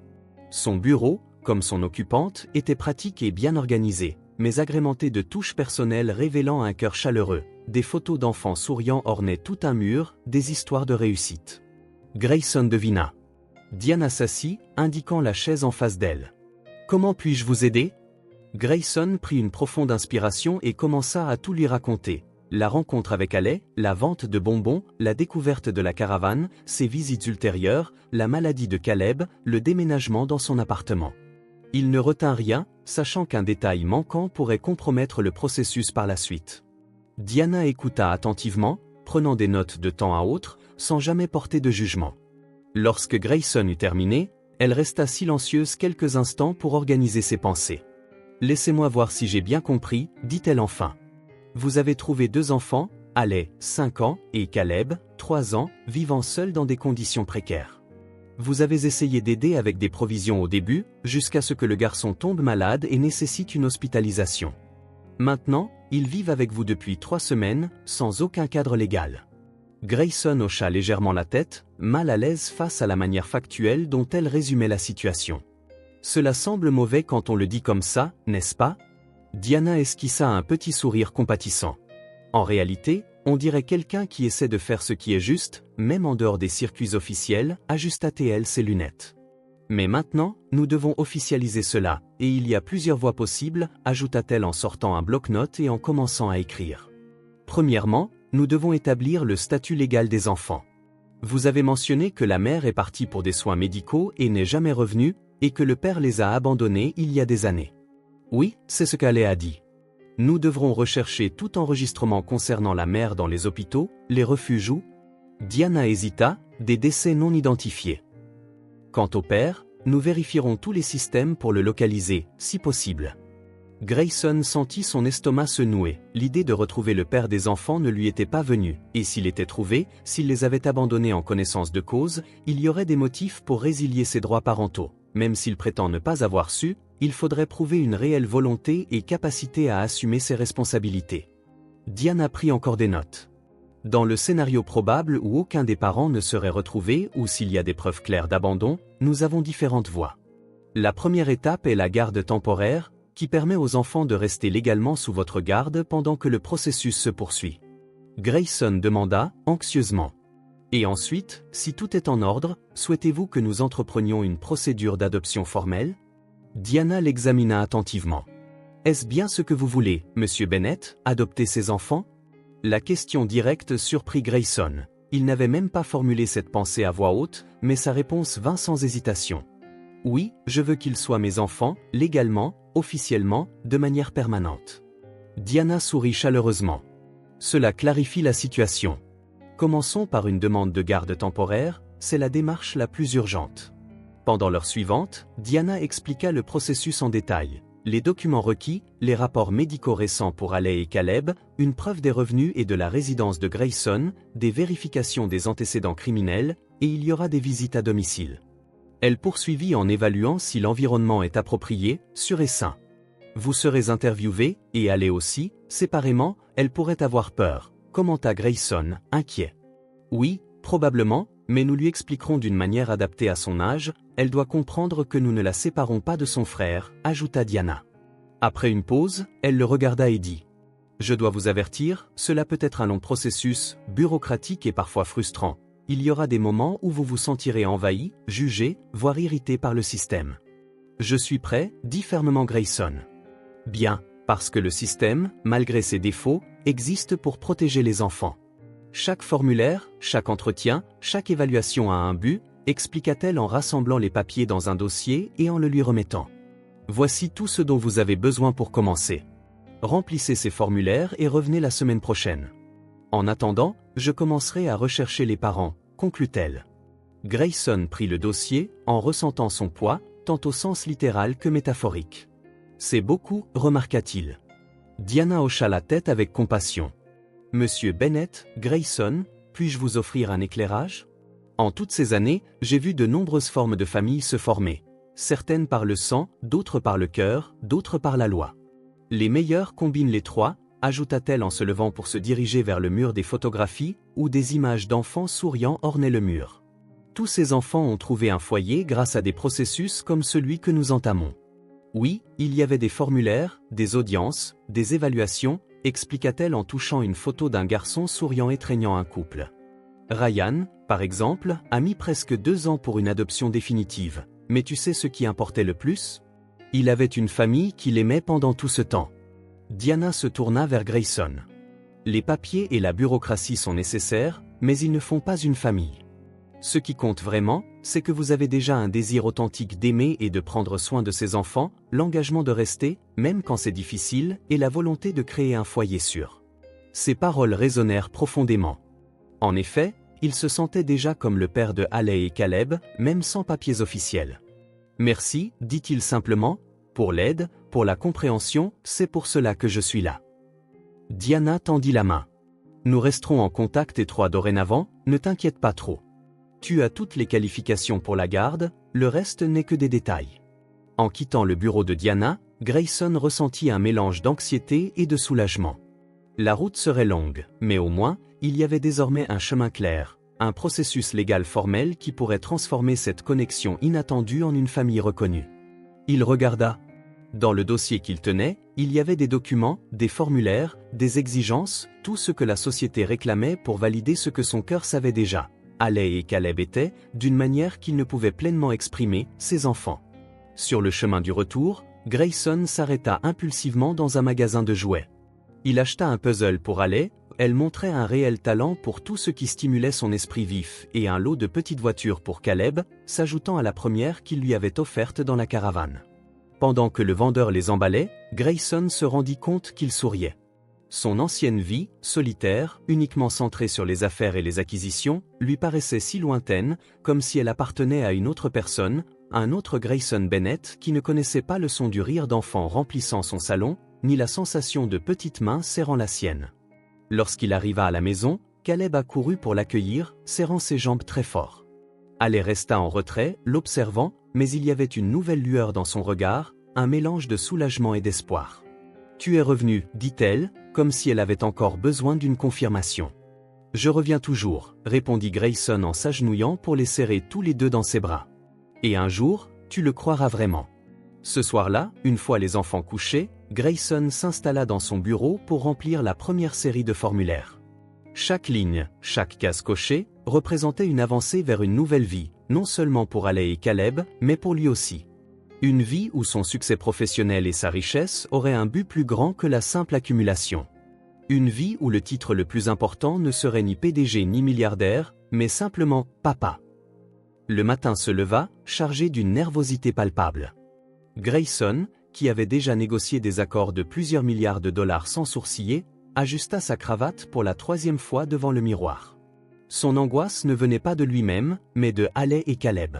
Son bureau, comme son occupante, était pratique et bien organisé, mais agrémenté de touches personnelles révélant un cœur chaleureux. Des photos d'enfants souriants ornaient tout un mur, des histoires de réussite. Grayson devina. Diana s'assit, indiquant la chaise en face d'elle. « Comment puis-je vous aider ?» Grayson prit une profonde inspiration et commença à tout lui raconter. La rencontre avec Haley, la vente de bonbons, la découverte de la caravane, ses visites ultérieures, la maladie de Caleb, le déménagement dans son appartement. Il ne retint rien, sachant qu'un détail manquant pourrait compromettre le processus par la suite. Diana écouta attentivement, prenant des notes de temps à autre, sans jamais porter de jugement. Lorsque Grayson eut terminé, elle resta silencieuse quelques instants pour organiser ses pensées. « Laissez-moi voir si j'ai bien compris, dit-elle enfin. Vous avez trouvé 2 enfants, Haley, 5 ans, et Caleb, 3 ans, vivant seuls dans des conditions précaires. Vous avez essayé d'aider avec des provisions au début, jusqu'à ce que le garçon tombe malade et nécessite une hospitalisation. Maintenant, ils vivent avec vous depuis 3 semaines, sans aucun cadre légal. » Grayson hocha légèrement la tête, mal à l'aise face à la manière factuelle dont elle résumait la situation. « Cela semble mauvais quand on le dit comme ça, n'est-ce pas ? Diana esquissa un petit sourire compatissant. En réalité, on dirait quelqu'un qui essaie de faire ce qui est juste, même en dehors des circuits officiels, ajusta-t-elle ses lunettes. Mais maintenant, nous devons officialiser cela, et il y a plusieurs voies possibles, ajouta-t-elle en sortant un bloc-notes et en commençant à écrire. Premièrement, nous devons établir le statut légal des enfants. Vous avez mentionné que la mère est partie pour des soins médicaux et n'est jamais revenue, et que le père les a abandonnés il y a des années. Oui, c'est ce qu'Alé a dit. Nous devrons rechercher tout enregistrement concernant la mère dans les hôpitaux, les refuges ou... Diana hésita, des décès non identifiés. Quant au père, nous vérifierons tous les systèmes pour le localiser, si possible. Grayson sentit son estomac se nouer, l'idée de retrouver le père des enfants ne lui était pas venue, et s'il était trouvé, s'il les avait abandonnés en connaissance de cause, il y aurait des motifs pour résilier ses droits parentaux. Même s'il prétend ne pas avoir su, il faudrait prouver une réelle volonté et capacité à assumer ses responsabilités. Diana prit encore des notes. Dans le scénario probable où aucun des parents ne serait retrouvé ou s'il y a des preuves claires d'abandon, nous avons différentes voies. La première étape est la garde temporaire, qui permet aux enfants de rester légalement sous votre garde pendant que le processus se poursuit. Grayson demanda, anxieusement. Et ensuite, si tout est en ordre, souhaitez-vous que nous entreprenions une procédure d'adoption formelle? Diana l'examina attentivement. Est-ce bien ce que vous voulez, Monsieur Bennett, adopter ces enfants? La question directe surprit Grayson. Il n'avait même pas formulé cette pensée à voix haute, mais sa réponse vint sans hésitation. Oui, je veux qu'ils soient mes enfants, légalement, officiellement, de manière permanente. Diana sourit chaleureusement. Cela clarifie la situation. Commençons par une demande de garde temporaire, c'est la démarche la plus urgente. Pendant l'heure suivante, Diana expliqua le processus en détail. Les documents requis, les rapports médicaux récents pour Alé et Caleb, une preuve des revenus et de la résidence de Grayson, des vérifications des antécédents criminels, et il y aura des visites à domicile. Elle poursuivit en évaluant si l'environnement est approprié, sûr et sain. Vous serez interviewé, et Alé aussi, séparément, elle pourrait avoir peur, commenta Grayson, inquiet. Oui, probablement, mais nous lui expliquerons d'une manière adaptée à son âge, elle doit comprendre que nous ne la séparons pas de son frère, ajouta Diana. Après une pause, elle le regarda et dit. Je dois vous avertir, cela peut être un long processus, bureaucratique et parfois frustrant. Il y aura des moments où vous vous sentirez envahi, jugé, voire irrité par le système. Je suis prêt, dit fermement Grayson. Bien, parce que le système, malgré ses défauts, existe pour protéger les enfants. Chaque formulaire, chaque entretien, chaque évaluation a un but, expliqua-t-elle en rassemblant les papiers dans un dossier et en le lui remettant. Voici tout ce dont vous avez besoin pour commencer. Remplissez ces formulaires et revenez la semaine prochaine. En attendant, je commencerai à rechercher les parents, conclut-elle. Grayson prit le dossier, en ressentant son poids, tant au sens littéral que métaphorique. C'est beaucoup, remarqua-t-il. Diana hocha la tête avec compassion. Monsieur Bennett, Grayson, puis-je vous offrir un éclairage? En toutes ces années, j'ai vu de nombreuses formes de familles se former. Certaines par le sang, d'autres par le cœur, d'autres par la loi. Les meilleures combinent les trois, ajouta-t-elle en se levant pour se diriger vers le mur des photographies, où des images d'enfants souriants ornaient le mur. Tous ces enfants ont trouvé un foyer grâce à des processus comme celui que nous entamons. Oui, il y avait des formulaires, des audiences, des évaluations, expliqua-t-elle en touchant une photo d'un garçon souriant étreignant un couple. Ryan, par exemple, a mis presque 2 ans pour une adoption définitive. Mais tu sais ce qui importait le plus? Il avait une famille qui l'aimait pendant tout ce temps. Diana se tourna vers Grayson. Les papiers et la bureaucratie sont nécessaires, mais ils ne font pas une famille. Ce qui compte vraiment, c'est que vous avez déjà un désir authentique d'aimer et de prendre soin de ces enfants, l'engagement de rester, même quand c'est difficile, et la volonté de créer un foyer sûr. Ces paroles résonnèrent profondément. En effet, il se sentait déjà comme le père de Alé et Caleb, même sans papiers officiels. Merci, dit-il simplement, pour l'aide, pour la compréhension, c'est pour cela que je suis là. Diana tendit la main. Nous resterons en contact étroit dorénavant, ne t'inquiète pas trop. Tu as toutes les qualifications pour la garde, le reste n'est que des détails. En quittant le bureau de Diana, Grayson ressentit un mélange d'anxiété et de soulagement. La route serait longue, mais au moins, il y avait désormais un chemin clair, un processus légal formel qui pourrait transformer cette connexion inattendue en une famille reconnue. Il regarda Dans le dossier qu'il tenait, il y avait des documents, des formulaires, des exigences, tout ce que la société réclamait pour valider ce que son cœur savait déjà. Haley et Caleb étaient, d'une manière qu'ils ne pouvaient pleinement exprimer, ses enfants. Sur le chemin du retour, Grayson s'arrêta impulsivement dans un magasin de jouets. Il acheta un puzzle pour Haley, elle montrait un réel talent pour tout ce qui stimulait son esprit vif, et un lot de petites voitures pour Caleb, s'ajoutant à la première qu'il lui avait offerte dans la caravane. Pendant que le vendeur les emballait, Grayson se rendit compte qu'il souriait. Son ancienne vie, solitaire, uniquement centrée sur les affaires et les acquisitions, lui paraissait si lointaine, comme si elle appartenait à une autre personne, un autre Grayson Bennett qui ne connaissait pas le son du rire d'enfant remplissant son salon, ni la sensation de petites mains serrant la sienne. Lorsqu'il arriva à la maison, Caleb accourut pour l'accueillir, serrant ses jambes très fort. Haley resta en retrait, l'observant, mais il y avait une nouvelle lueur dans son regard, un mélange de soulagement et d'espoir. « Tu es revenu, dit-elle, comme si elle avait encore besoin d'une confirmation. « Je reviens toujours, répondit Grayson en s'agenouillant pour les serrer tous les deux dans ses bras. Et un jour, tu le croiras vraiment. » Ce soir-là, une fois les enfants couchés, Grayson s'installa dans son bureau pour remplir la première série de formulaires. Chaque ligne, chaque case cochée, représentait une avancée vers une nouvelle vie, non seulement pour Haley et Caleb, mais pour lui aussi. Une vie où son succès professionnel et sa richesse auraient un but plus grand que la simple accumulation. Une vie où le titre le plus important ne serait ni PDG ni milliardaire, mais simplement « papa ». Le matin se leva, chargé d'une nervosité palpable. Grayson, qui avait déjà négocié des accords de plusieurs milliards de dollars sans sourciller, ajusta sa cravate pour la 3e fois devant le miroir. Son angoisse ne venait pas de lui-même, mais de Haley et Caleb.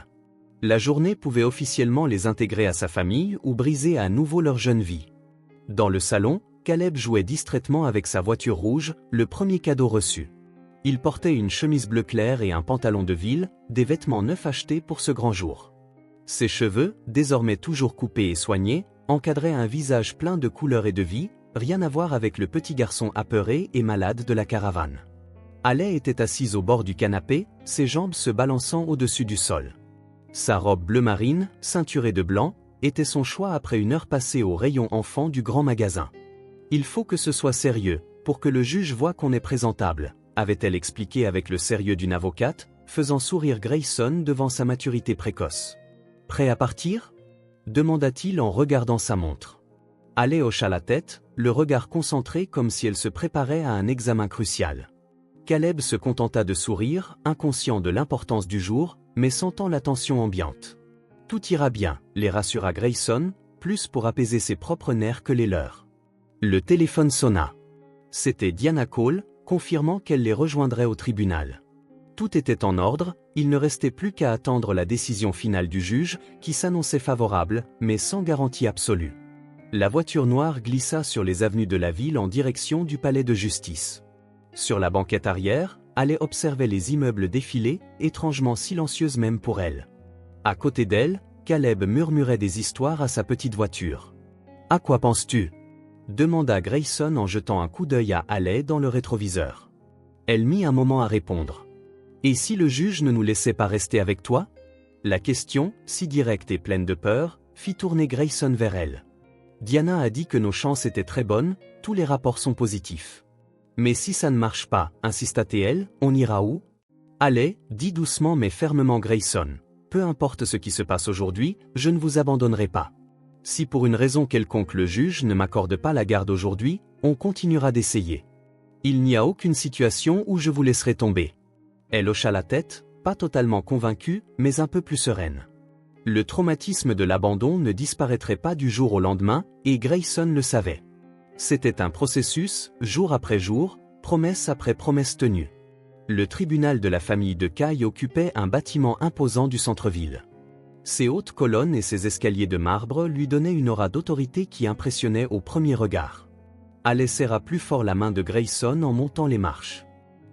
La journée pouvait officiellement les intégrer à sa famille ou briser à nouveau leur jeune vie. Dans le salon, Caleb jouait distraitement avec sa voiture rouge, le premier cadeau reçu. Il portait une chemise bleu clair et un pantalon de ville, des vêtements neufs achetés pour ce grand jour. Ses cheveux, désormais toujours coupés et soignés, encadraient un visage plein de couleurs et de vie, rien à voir avec le petit garçon apeuré et malade de la caravane. Haley était assise au bord du canapé, ses jambes se balançant au-dessus du sol. Sa robe bleu marine, ceinturée de blanc, était son choix après une heure passée au rayon enfant du grand magasin. « Il faut que ce soit sérieux, pour que le juge voie qu'on est présentable », avait-elle expliqué avec le sérieux d'une avocate, faisant sourire Grayson devant sa maturité précoce. « Prêt à partir ?» demanda-t-il en regardant sa montre. Haley hocha la tête, le regard concentré comme si elle se préparait à un examen crucial. Caleb se contenta de sourire, inconscient de l'importance du jour, mais sentant la tension ambiante. « Tout ira bien », les rassura Grayson, plus pour apaiser ses propres nerfs que les leurs. Le téléphone sonna. C'était Diana Cole, confirmant qu'elle les rejoindrait au tribunal. Tout était en ordre, il ne restait plus qu'à attendre la décision finale du juge, qui s'annonçait favorable, mais sans garantie absolue. La voiture noire glissa sur les avenues de la ville en direction du palais de justice. Sur la banquette arrière, Haley observait les immeubles défiler, étrangement silencieuses même pour elle. À côté d'elle, Caleb murmurait des histoires à sa petite voiture. « À quoi penses-tu » demanda Grayson en jetant un coup d'œil à Haley dans le rétroviseur. Elle mit un moment à répondre. « Et si le juge ne nous laissait pas rester avec toi ?» La question, si directe et pleine de peur, fit tourner Grayson vers elle. « Diana a dit que nos chances étaient très bonnes, tous les rapports sont positifs. » « Mais si ça ne marche pas, insista-t-elle, on ira où ?» Haley, dit doucement mais fermement Grayson. « Peu importe ce qui se passe aujourd'hui, je ne vous abandonnerai pas. Si pour une raison quelconque le juge ne m'accorde pas la garde aujourd'hui, on continuera d'essayer. Il n'y a aucune situation où je vous laisserai tomber. » Elle hocha la tête, pas totalement convaincue, mais un peu plus sereine. Le traumatisme de l'abandon ne disparaîtrait pas du jour au lendemain, et Grayson le savait. C'était un processus, jour après jour, promesse après promesse tenue. Le tribunal de la famille de Kay occupait un bâtiment imposant du centre-ville. Ses hautes colonnes et ses escaliers de marbre lui donnaient une aura d'autorité qui impressionnait au premier regard. Haley serra plus fort la main de Grayson en montant les marches.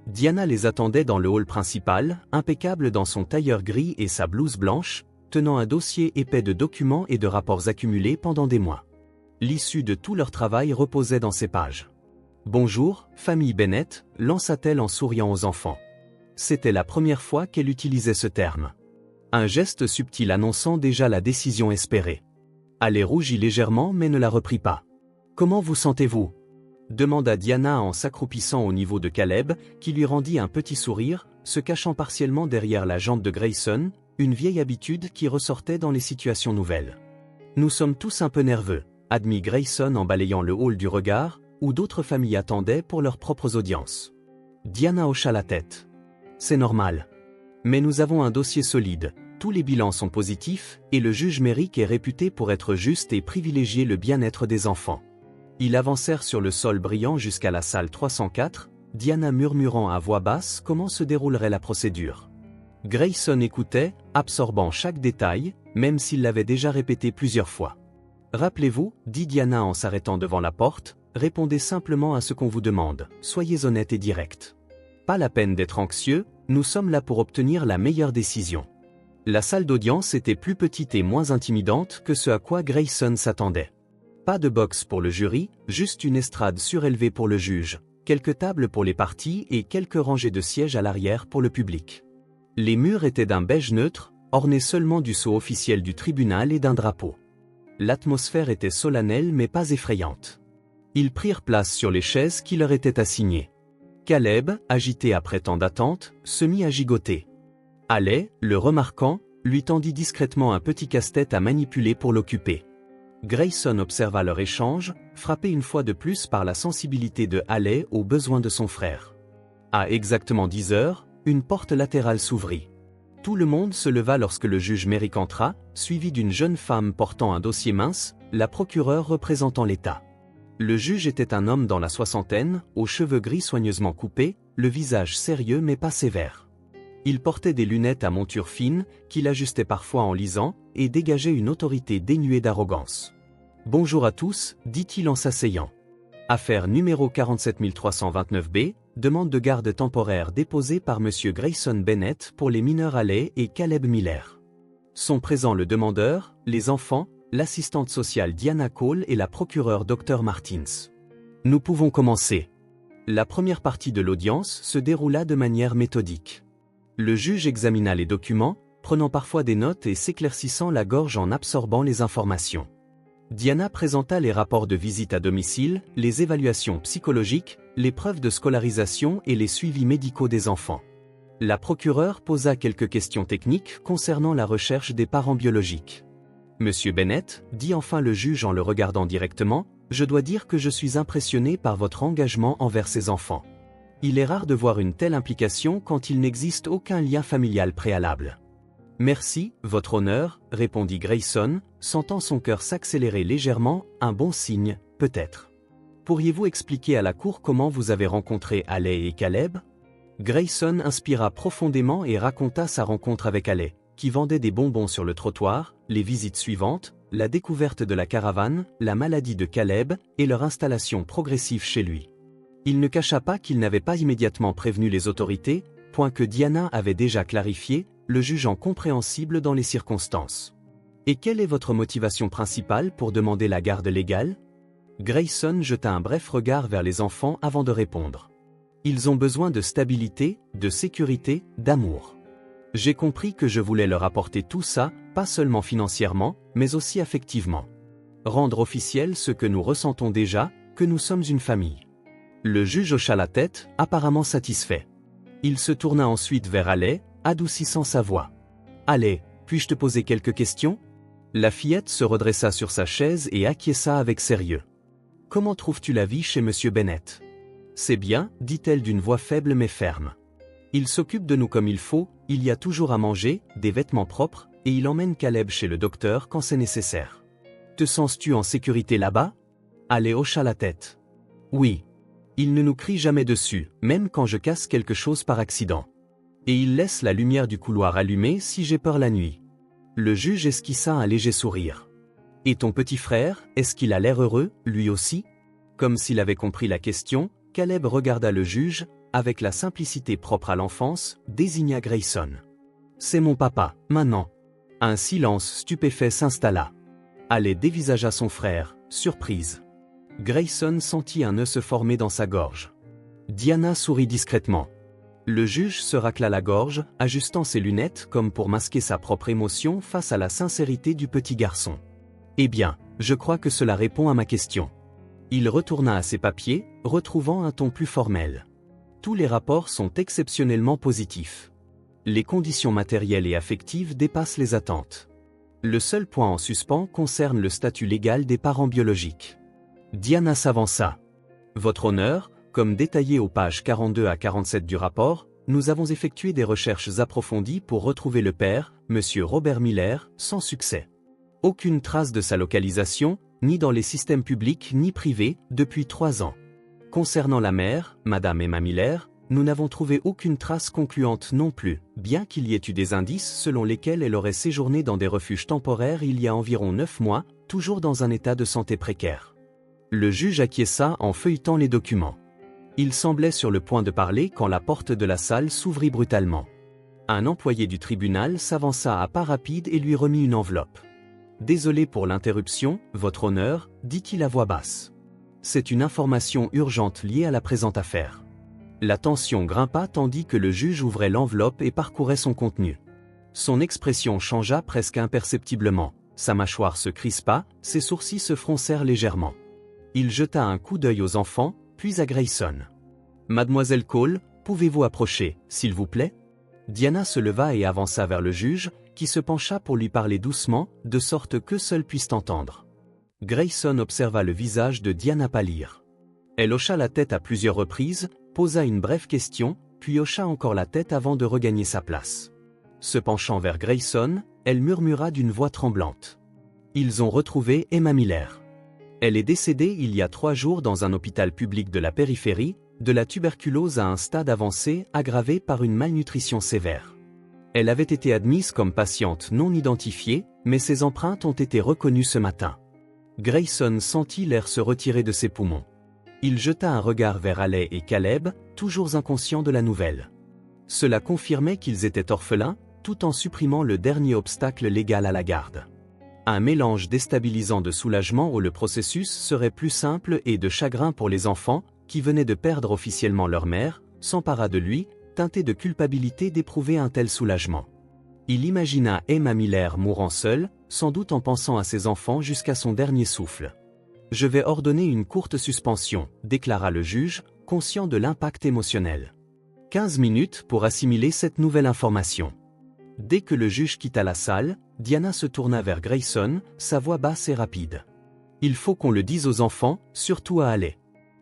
Diana les attendait dans le hall principal, impeccable dans son tailleur gris et sa blouse blanche, tenant un dossier épais de documents et de rapports accumulés pendant des mois. L'issue de tout leur travail reposait dans ces pages. « Bonjour, famille Bennett », lança-t-elle en souriant aux enfants. C'était la première fois qu'elle utilisait ce terme. Un geste subtil annonçant déjà la décision espérée. Allais rougit légèrement mais ne la reprit pas. Comment vous sentez-vous? Demanda Diana en s'accroupissant au niveau de Caleb, qui lui rendit un petit sourire, se cachant partiellement derrière la jambe de Grayson, une vieille habitude qui ressortait dans les situations nouvelles. Nous sommes tous un peu nerveux, admit Grayson en balayant le hall du regard, où d'autres familles attendaient pour leurs propres audiences. Diana hocha la tête. C'est normal. Mais nous avons un dossier solide, tous les bilans sont positifs, et le juge Merrick est réputé pour être juste et privilégier le bien-être des enfants. Ils avancèrent sur le sol brillant jusqu'à la salle 304, Diana murmurant à voix basse comment se déroulerait la procédure. Grayson écoutait, absorbant chaque détail, même s'il l'avait déjà répété plusieurs fois. Rappelez-vous, dit Diana en s'arrêtant devant la porte, répondez simplement à ce qu'on vous demande, soyez honnête et direct. Pas la peine d'être anxieux, nous sommes là pour obtenir la meilleure décision. La salle d'audience était plus petite et moins intimidante que ce à quoi Grayson s'attendait. Pas de box pour le jury, juste une estrade surélevée pour le juge, quelques tables pour les parties et quelques rangées de sièges à l'arrière pour le public. Les murs étaient d'un beige neutre, ornés seulement du sceau officiel du tribunal et d'un drapeau. L'atmosphère était solennelle mais pas effrayante. Ils prirent place sur les chaises qui leur étaient assignées. Caleb, agité après tant d'attente, se mit à gigoter. Haley, le remarquant, lui tendit discrètement un petit casse-tête à manipuler pour l'occuper. Grayson observa leur échange, frappé une fois de plus par la sensibilité de Haley aux besoins de son frère. À exactement 10 heures, une porte latérale s'ouvrit. Tout le monde se leva lorsque le juge Merrick entra, suivi d'une jeune femme portant un dossier mince, la procureure représentant l'État. Le juge était un homme dans la soixantaine, aux cheveux gris soigneusement coupés, le visage sérieux mais pas sévère. Il portait des lunettes à monture fine, qu'il ajustait parfois en lisant, et dégageait une autorité dénuée d'arrogance. « Bonjour à tous », dit-il en s'asseyant. « Affaire numéro 47329B, demande de garde temporaire déposée par M. Grayson Bennett pour les mineurs Haley et Caleb Miller. Sont présents le demandeur, les enfants, l'assistante sociale Diana Cole et la procureure Dr Martins. Nous pouvons commencer. » La première partie de l'audience se déroula de manière méthodique. Le juge examina les documents, prenant parfois des notes et s'éclaircissant la gorge en absorbant les informations. Diana présenta les rapports de visite à domicile, les évaluations psychologiques, les preuves de scolarisation et les suivis médicaux des enfants. La procureure posa quelques questions techniques concernant la recherche des parents biologiques. « Monsieur Bennett, dit enfin le juge en le regardant directement, je dois dire que je suis impressionné par votre engagement envers ces enfants. Il est rare de voir une telle implication quand il n'existe aucun lien familial préalable. » « Merci, votre honneur, répondit Grayson, sentant son cœur s'accélérer légèrement, un bon signe, peut-être. Pourriez-vous expliquer à la cour comment vous avez rencontré Haley et Caleb? Grayson inspira profondément et raconta sa rencontre avec Haley, qui vendait des bonbons sur le trottoir, les visites suivantes, la découverte de la caravane, la maladie de Caleb et leur installation progressive chez lui. Il ne cacha pas qu'il n'avait pas immédiatement prévenu les autorités, point que Diana avait déjà clarifié, le jugeant compréhensible dans les circonstances. « Et quelle est votre motivation principale pour demander la garde légale ?» Grayson jeta un bref regard vers les enfants avant de répondre. « Ils ont besoin de stabilité, de sécurité, d'amour. J'ai compris que je voulais leur apporter tout ça, pas seulement financièrement, mais aussi affectivement. Rendre officiel ce que nous ressentons déjà, que nous sommes une famille. » Le juge hocha la tête, apparemment satisfait. Il se tourna ensuite vers Haley, adoucissant sa voix. « Haley, puis-je te poser quelques questions ?» La fillette se redressa sur sa chaise et acquiesça avec sérieux. « Comment trouves-tu la vie chez M. Bennett ?»« C'est bien, dit-elle d'une voix faible mais ferme. Il s'occupe de nous comme il faut, il y a toujours à manger, des vêtements propres, et il emmène Caleb chez le docteur quand c'est nécessaire. Te sens-tu en sécurité là-bas ?» Haley hocha la tête. « Oui. Il ne nous crie jamais dessus, même quand je casse quelque chose par accident. Et il laisse la lumière du couloir allumée si j'ai peur la nuit. » Le juge esquissa un léger sourire. « Et ton petit frère, est-ce qu'il a l'air heureux, lui aussi ?» Comme s'il avait compris la question, Caleb regarda le juge, avec la simplicité propre à l'enfance, désigna Grayson. « C'est mon papa, maintenant. » Un silence stupéfait s'installa. Haley dévisagea son frère, surprise. Grayson sentit un nœud se former dans sa gorge. Diana sourit discrètement. Le juge se racla la gorge, ajustant ses lunettes comme pour masquer sa propre émotion face à la sincérité du petit garçon. Eh bien, je crois que cela répond à ma question. Il retourna à ses papiers, retrouvant un ton plus formel. Tous les rapports sont exceptionnellement positifs. Les conditions matérielles et affectives dépassent les attentes. Le seul point en suspens concerne le statut légal des parents biologiques. Diana s'avança. Votre honneur, comme détaillé aux pages 42 à 47 du rapport, nous avons effectué des recherches approfondies pour retrouver le père, M. Robert Miller, sans succès. Aucune trace de sa localisation, ni dans les systèmes publics ni privés, depuis 3 ans. Concernant la mère, Madame Emma Miller, nous n'avons trouvé aucune trace concluante non plus, bien qu'il y ait eu des indices selon lesquels elle aurait séjourné dans des refuges temporaires il y a environ 9 mois, toujours dans un état de santé précaire. Le juge acquiesça en feuilletant les documents. Il semblait sur le point de parler quand la porte de la salle s'ouvrit brutalement. Un employé du tribunal s'avança à pas rapides et lui remit une enveloppe. « Désolé pour l'interruption, votre honneur, dit-il à voix basse. C'est une information urgente liée à la présente affaire. » La tension grimpa tandis que le juge ouvrait l'enveloppe et parcourait son contenu. Son expression changea presque imperceptiblement, sa mâchoire se crispa, ses sourcils se froncèrent légèrement. Il jeta un coup d'œil aux enfants, puis à Grayson. « Mademoiselle Cole, pouvez-vous approcher, s'il vous plaît ?» Diana se leva et avança vers le juge, qui se pencha pour lui parler doucement, de sorte qu'eux seuls puissent entendre. Grayson observa le visage de Diana pâlir. Elle hocha la tête à plusieurs reprises, posa une brève question, puis hocha encore la tête avant de regagner sa place. Se penchant vers Grayson, elle murmura d'une voix tremblante. « Ils ont retrouvé Emma Miller. Elle est décédée il y a 3 jours dans un hôpital public de la périphérie, de la tuberculose à un stade avancé aggravé par une malnutrition sévère. Elle avait été admise comme patiente non identifiée, mais ses empreintes ont été reconnues ce matin. » Grayson sentit l'air se retirer de ses poumons. Il jeta un regard vers Haley et Caleb, toujours inconscients de la nouvelle. Cela confirmait qu'ils étaient orphelins, tout en supprimant le dernier obstacle légal à la garde. Un mélange déstabilisant de soulagement où le processus serait plus simple et de chagrin pour les enfants, qui venaient de perdre officiellement leur mère, s'empara de lui, teinté de culpabilité d'éprouver un tel soulagement. Il imagina Emma Miller mourant seule, sans doute en pensant à ses enfants jusqu'à son dernier souffle. « Je vais ordonner une courte suspension », déclara le juge, conscient de l'impact émotionnel. 15 minutes pour assimiler cette nouvelle information. Dès que le juge quitta la salle, Diana se tourna vers Grayson, sa voix basse et rapide. « Il faut qu'on le dise aux enfants, surtout à Haley.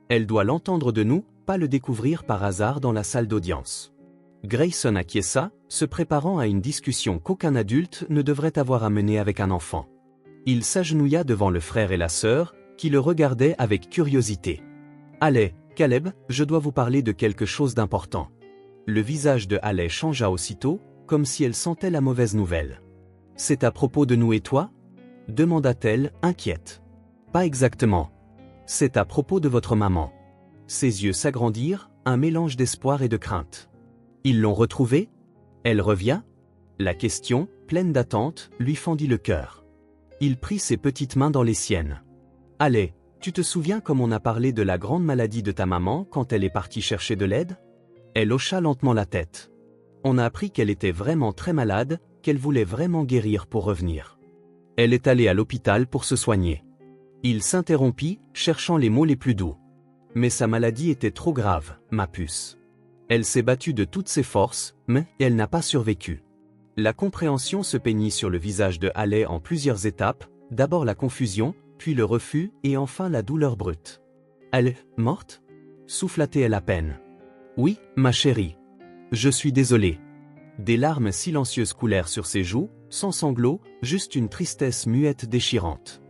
Elle doit l'entendre de nous, pas le découvrir par hasard dans la salle d'audience. » Grayson acquiesça, se préparant à une discussion qu'aucun adulte ne devrait avoir à mener avec un enfant. Il s'agenouilla devant le frère et la sœur, qui le regardaient avec curiosité. « Haley, Caleb, je dois vous parler de quelque chose d'important. » Le visage de Haley changea aussitôt, comme si elle sentait la mauvaise nouvelle. « C'est à propos de nous et toi ?» demanda-t-elle, inquiète. « Pas exactement. C'est à propos de votre maman. » Ses yeux s'agrandirent, un mélange d'espoir et de crainte. « Ils l'ont retrouvée ? Elle revient ?» La question, pleine d'attente, lui fendit le cœur. Il prit ses petites mains dans les siennes. « Allez, tu te souviens comme on a parlé de la grande maladie de ta maman quand elle est partie chercher de l'aide ?» Elle hocha lentement la tête. On a appris qu'elle était vraiment très malade, qu'elle voulait vraiment guérir pour revenir. Elle est allée à l'hôpital pour se soigner. Il s'interrompit, cherchant les mots les plus doux. « Mais sa maladie était trop grave, ma puce. Elle s'est battue de toutes ses forces, mais elle n'a pas survécu. » La compréhension se peignit sur le visage de Haley en plusieurs étapes, d'abord la confusion, puis le refus, et enfin la douleur brute. « Elle est morte ?» souffla-t-elle à peine. « Oui, ma chérie. Je suis désolé. » Des larmes silencieuses coulèrent sur ses joues, sans sanglots, juste une tristesse muette déchirante.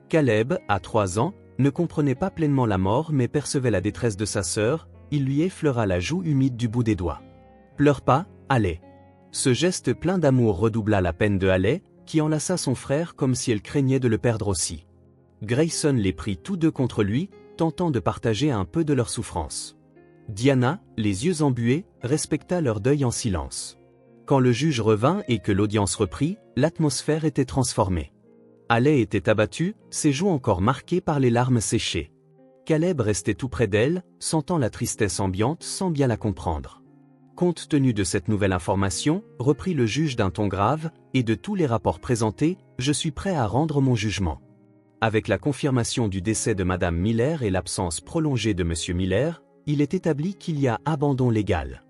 Caleb, à 3 ans, ne comprenait pas pleinement la mort mais percevait la détresse de sa sœur, il lui effleura la joue humide du bout des doigts. « Pleure pas, Haley. » Ce geste plein d'amour redoubla la peine de Haley, qui enlaça son frère comme si elle craignait de le perdre aussi. Grayson les prit tous deux contre lui, tentant de partager un peu de leur souffrance. Diana, les yeux embués, respecta leur deuil en silence. Quand le juge revint et que l'audience reprit, l'atmosphère était transformée. Haley était abattue, ses joues encore marquées par les larmes séchées. Caleb restait tout près d'elle, sentant la tristesse ambiante sans bien la comprendre. Compte tenu de cette nouvelle information, reprit le juge d'un ton grave, et de tous les rapports présentés, je suis prêt à rendre mon jugement. Avec la confirmation du décès de Madame Miller et l'absence prolongée de Monsieur Miller, il est établi qu'il y a abandon légal.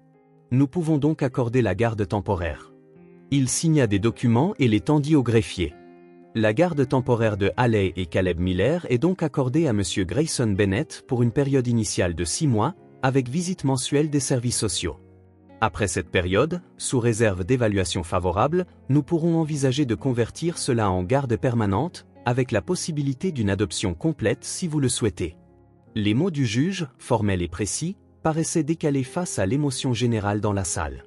Nous pouvons donc accorder la garde temporaire. Il signa des documents et les tendit au greffier. La garde temporaire de Haley et Caleb Miller est donc accordée à Monsieur Grayson Bennett pour une période initiale de 6 mois, avec visite mensuelle des services sociaux. Après cette période, sous réserve d'évaluation favorable, nous pourrons envisager de convertir cela en garde permanente, avec la possibilité d'une adoption complète si vous le souhaitez. Les mots du juge, formels et précis, paraissaient décalés face à l'émotion générale dans la salle.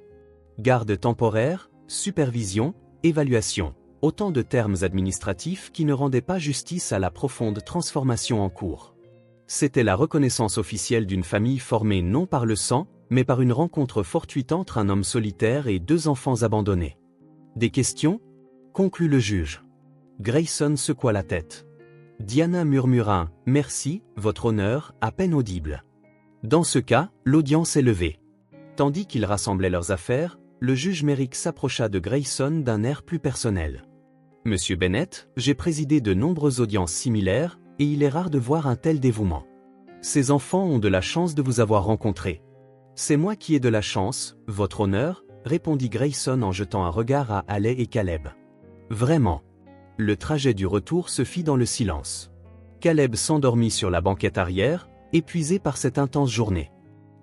Garde temporaire, supervision, évaluation, autant de termes administratifs qui ne rendaient pas justice à la profonde transformation en cours. C'était la reconnaissance officielle d'une famille formée non par le sang, mais par une rencontre fortuite entre un homme solitaire et 2 enfants abandonnés. Des questions ? Conclut le juge. Grayson secoua la tête. Diana murmura « Merci, votre honneur », à peine audible. Dans ce cas, l'audience est levée. Tandis qu'ils rassemblaient leurs affaires, le juge Merrick s'approcha de Grayson d'un air plus personnel. « Monsieur Bennett, j'ai présidé de nombreuses audiences similaires, et il est rare de voir un tel dévouement. Ces enfants ont de la chance de vous avoir rencontré. »« C'est moi qui ai de la chance, votre honneur », répondit Grayson en jetant un regard à Haley et Caleb. « Vraiment. » Le trajet du retour se fit dans le silence. Caleb s'endormit sur la banquette arrière, épuisé par cette intense journée.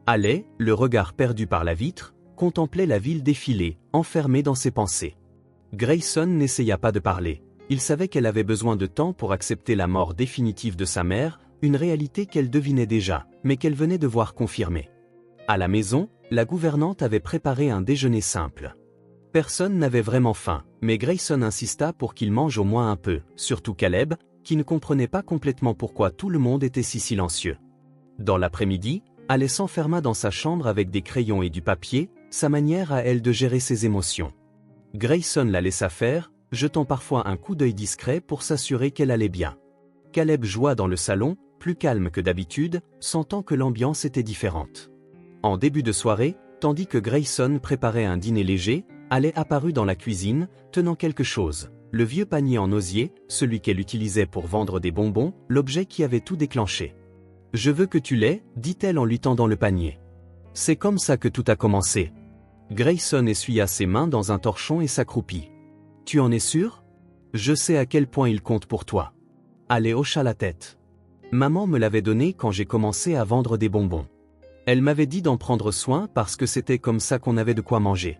Haley, le regard perdu par la vitre, contemplait la ville défiler, enfermée dans ses pensées. Grayson n'essaya pas de parler. Il savait qu'elle avait besoin de temps pour accepter la mort définitive de sa mère, une réalité qu'elle devinait déjà, mais qu'elle venait de voir confirmée. À la maison, la gouvernante avait préparé un déjeuner simple. Personne n'avait vraiment faim, mais Grayson insista pour qu'il mange au moins un peu, surtout Caleb, qui ne comprenait pas complètement pourquoi tout le monde était si silencieux. Dans l'après-midi, Haley s'enferma dans sa chambre avec des crayons et du papier, sa manière à elle de gérer ses émotions. Grayson la laissa faire, jetant parfois un coup d'œil discret pour s'assurer qu'elle allait bien. Caleb joua dans le salon, plus calme que d'habitude, sentant que l'ambiance était différente. En début de soirée, tandis que Grayson préparait un dîner léger, Haley apparut dans la cuisine, tenant quelque chose, le vieux panier en osier, celui qu'elle utilisait pour vendre des bonbons, l'objet qui avait tout déclenché. « Je veux que tu l'aies, dit-elle en lui tendant le panier. C'est comme ça que tout a commencé. » Grayson essuya ses mains dans un torchon et s'accroupit. « Tu en es sûr ? Je sais à quel point il compte pour toi. » Haley hocha la tête. « Maman me l'avait donné quand j'ai commencé à vendre des bonbons. Elle m'avait dit d'en prendre soin parce que c'était comme ça qu'on avait de quoi manger. »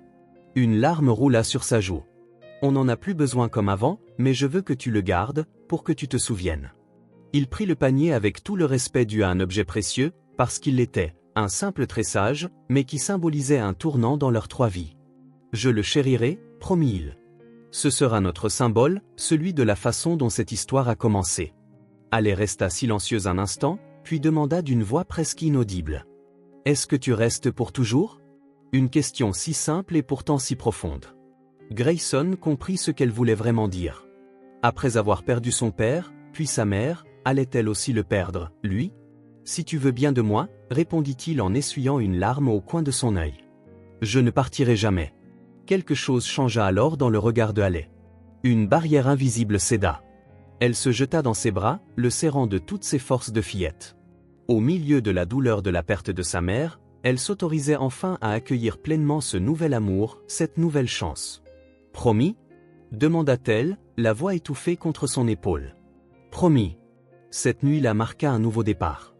Une larme roula sur sa joue. « On n'en a plus besoin comme avant, mais je veux que tu le gardes, pour que tu te souviennes. » Il prit le panier avec tout le respect dû à un objet précieux, parce qu'il l'était, un simple tressage, mais qui symbolisait un tournant dans leurs 3 vies. « Je le chérirai, promit-il. Ce sera notre symbole, celui de la façon dont cette histoire a commencé. » Haley resta silencieuse un instant, puis demanda d'une voix presque inaudible. « Est-ce que tu restes pour toujours ?» Une question si simple et pourtant si profonde. Grayson comprit ce qu'elle voulait vraiment dire. Après avoir perdu son père, puis sa mère, allait-elle aussi le perdre, lui ? « Si tu veux bien de moi, répondit-il en essuyant une larme au coin de son œil. Je ne partirai jamais. Quelque chose changea alors dans le regard de Haley. Une barrière invisible céda. Elle se jeta dans ses bras, le serrant de toutes ses forces de fillette. Au milieu de la douleur de la perte de sa mère, elle s'autorisait enfin à accueillir pleinement ce nouvel amour, cette nouvelle chance. « Promis ?» demanda-t-elle, la voix étouffée contre son épaule. « Promis. » Cette nuit-là marqua un nouveau départ.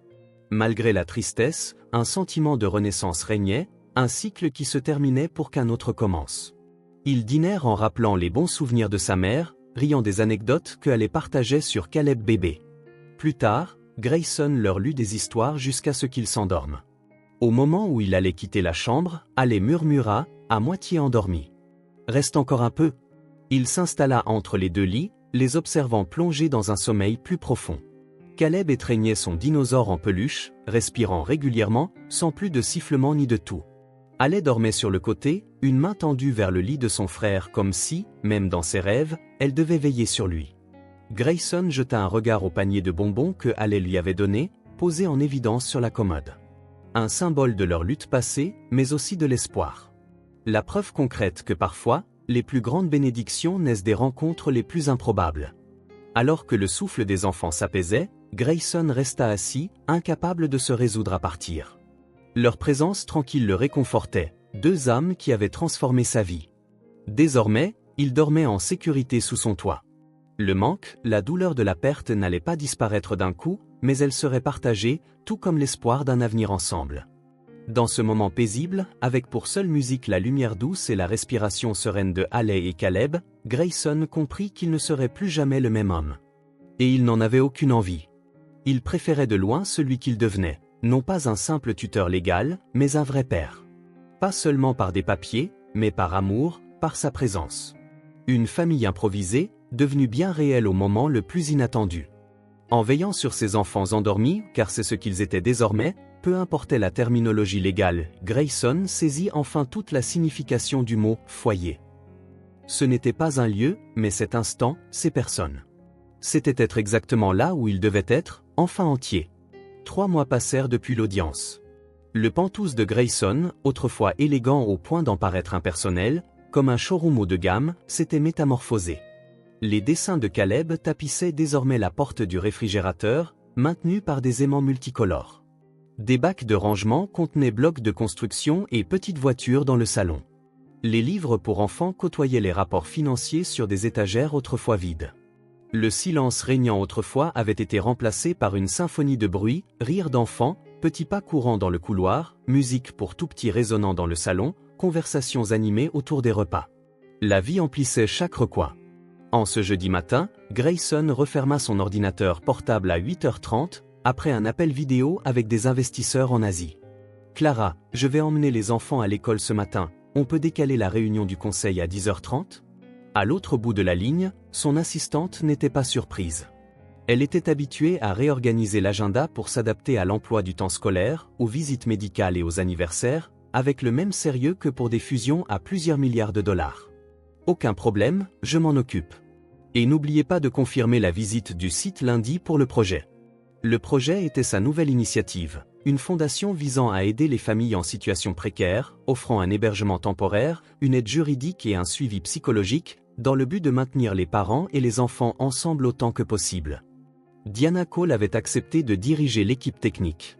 Malgré la tristesse, un sentiment de renaissance régnait, un cycle qui se terminait pour qu'un autre commence. Ils dînèrent en rappelant les bons souvenirs de sa mère, riant des anecdotes que Haley partageait sur Caleb bébé. Plus tard, Grayson leur lut des histoires jusqu'à ce qu'ils s'endorment. Au moment où il allait quitter la chambre, Haley murmura, à moitié endormi. « Reste encore un peu. » Il s'installa entre les 2 lits, les observant plonger dans un sommeil plus profond. Caleb étreignait son dinosaure en peluche, respirant régulièrement, sans plus de sifflement ni de toux. Haley dormait sur le côté, une main tendue vers le lit de son frère comme si, même dans ses rêves, elle devait veiller sur lui. Grayson jeta un regard au panier de bonbons que Haley lui avait donné, posé en évidence sur la commode. Un symbole de leur lutte passée, mais aussi de l'espoir. La preuve concrète que parfois, les plus grandes bénédictions naissent des rencontres les plus improbables. Alors que le souffle des enfants s'apaisait, Grayson resta assis, incapable de se résoudre à partir. Leur présence tranquille le réconfortait, deux âmes qui avaient transformé sa vie. Désormais, il dormait en sécurité sous son toit. Le manque, la douleur de la perte n'allait pas disparaître d'un coup, mais elle serait partagée, tout comme l'espoir d'un avenir ensemble. Dans ce moment paisible, avec pour seule musique la lumière douce et la respiration sereine de Haley et Caleb, Grayson comprit qu'il ne serait plus jamais le même homme. Et il n'en avait aucune envie. Il préférait de loin celui qu'il devenait, non pas un simple tuteur légal, mais un vrai père. Pas seulement par des papiers, mais par amour, par sa présence. Une famille improvisée, devenue bien réelle au moment le plus inattendu. En veillant sur ses enfants endormis, car c'est ce qu'ils étaient désormais, peu importait la terminologie légale, Grayson saisit enfin toute la signification du mot « foyer ». Ce n'était pas un lieu, mais cet instant, ces personnes. C'était être exactement là où il devait être, enfin entier. 3 mois passèrent depuis l'audience. Le Penthouse de Grayson, autrefois élégant au point d'en paraître impersonnel, comme un showroom haut de gamme, s'était métamorphosé. Les dessins de Caleb tapissaient désormais la porte du réfrigérateur, maintenus par des aimants multicolores. Des bacs de rangement contenaient blocs de construction et petites voitures dans le salon. Les livres pour enfants côtoyaient les rapports financiers sur des étagères autrefois vides. Le silence régnant autrefois avait été remplacé par une symphonie de bruit, rires d'enfants, petits pas courants dans le couloir, musique pour tout petits résonnant dans le salon, conversations animées autour des repas. La vie emplissait chaque recoin. En ce jeudi matin, Grayson referma son ordinateur portable à 8h30, après un appel vidéo avec des investisseurs en Asie. « Clara, je vais emmener les enfants à l'école ce matin, on peut décaler la réunion du conseil à 10h30 ?» À l'autre bout de la ligne, son assistante n'était pas surprise. Elle était habituée à réorganiser l'agenda pour s'adapter à l'emploi du temps scolaire, aux visites médicales et aux anniversaires, avec le même sérieux que pour des fusions à plusieurs milliards de dollars. Aucun problème, je m'en occupe. Et n'oubliez pas de confirmer la visite du site lundi pour le projet. Le projet était sa nouvelle initiative, une fondation visant à aider les familles en situation précaire, offrant un hébergement temporaire, une aide juridique et un suivi psychologique, dans le but de maintenir les parents et les enfants ensemble autant que possible. Diana Cole avait accepté de diriger l'équipe technique.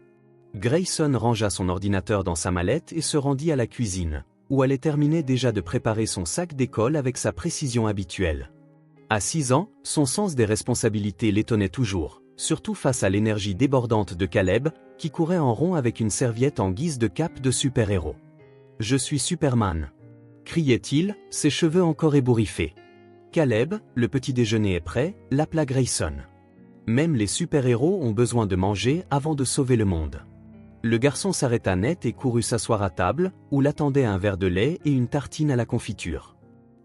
Grayson rangea son ordinateur dans sa mallette et se rendit à la cuisine, où elle terminait déjà de préparer son sac d'école avec sa précision habituelle. À 6 ans, son sens des responsabilités l'étonnait toujours, surtout face à l'énergie débordante de Caleb, qui courait en rond avec une serviette en guise de cape de super-héros. « Je suis Superman !» criait-il, ses cheveux encore ébouriffés. Caleb, le petit déjeuner est prêt, l'appela Grayson. Même les super-héros ont besoin de manger avant de sauver le monde. Le garçon s'arrêta net et courut s'asseoir à table, où l'attendait un verre de lait et une tartine à la confiture.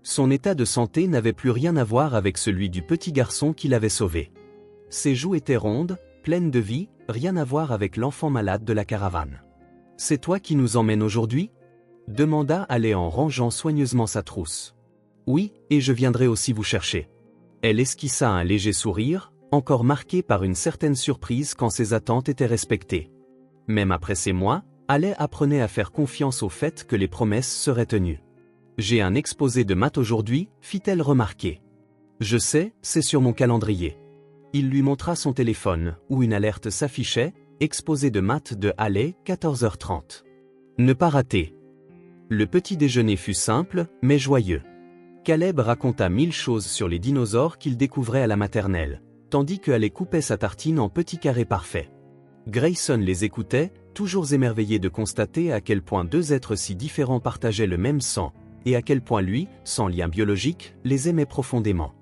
Son état de santé n'avait plus rien à voir avec celui du petit garçon qui l'avait sauvé. Ses joues étaient rondes, pleines de vie, rien à voir avec l'enfant malade de la caravane. « C'est toi qui nous emmènes aujourd'hui ?» demanda Haley en rangeant soigneusement sa trousse. « Oui, et je viendrai aussi vous chercher. » Elle esquissa un léger sourire, encore marqué par une certaine surprise quand ses attentes étaient respectées. Même après ces mois, Haley apprenait à faire confiance au fait que les promesses seraient tenues. « J'ai un exposé de maths aujourd'hui, fit-elle remarquer. « Je sais, c'est sur mon calendrier. » Il lui montra son téléphone, où une alerte s'affichait, exposé de maths de Haley, 14h30. Ne pas rater. Le petit déjeuner fut simple, mais joyeux. Caleb raconta 1000 choses sur les dinosaures qu'il découvrait à la maternelle, tandis que Haley coupait sa tartine en petits carrés parfaits. Grayson les écoutait, toujours émerveillé de constater à quel point deux êtres si différents partageaient le même sang, et à quel point lui, sans lien biologique, les aimait profondément.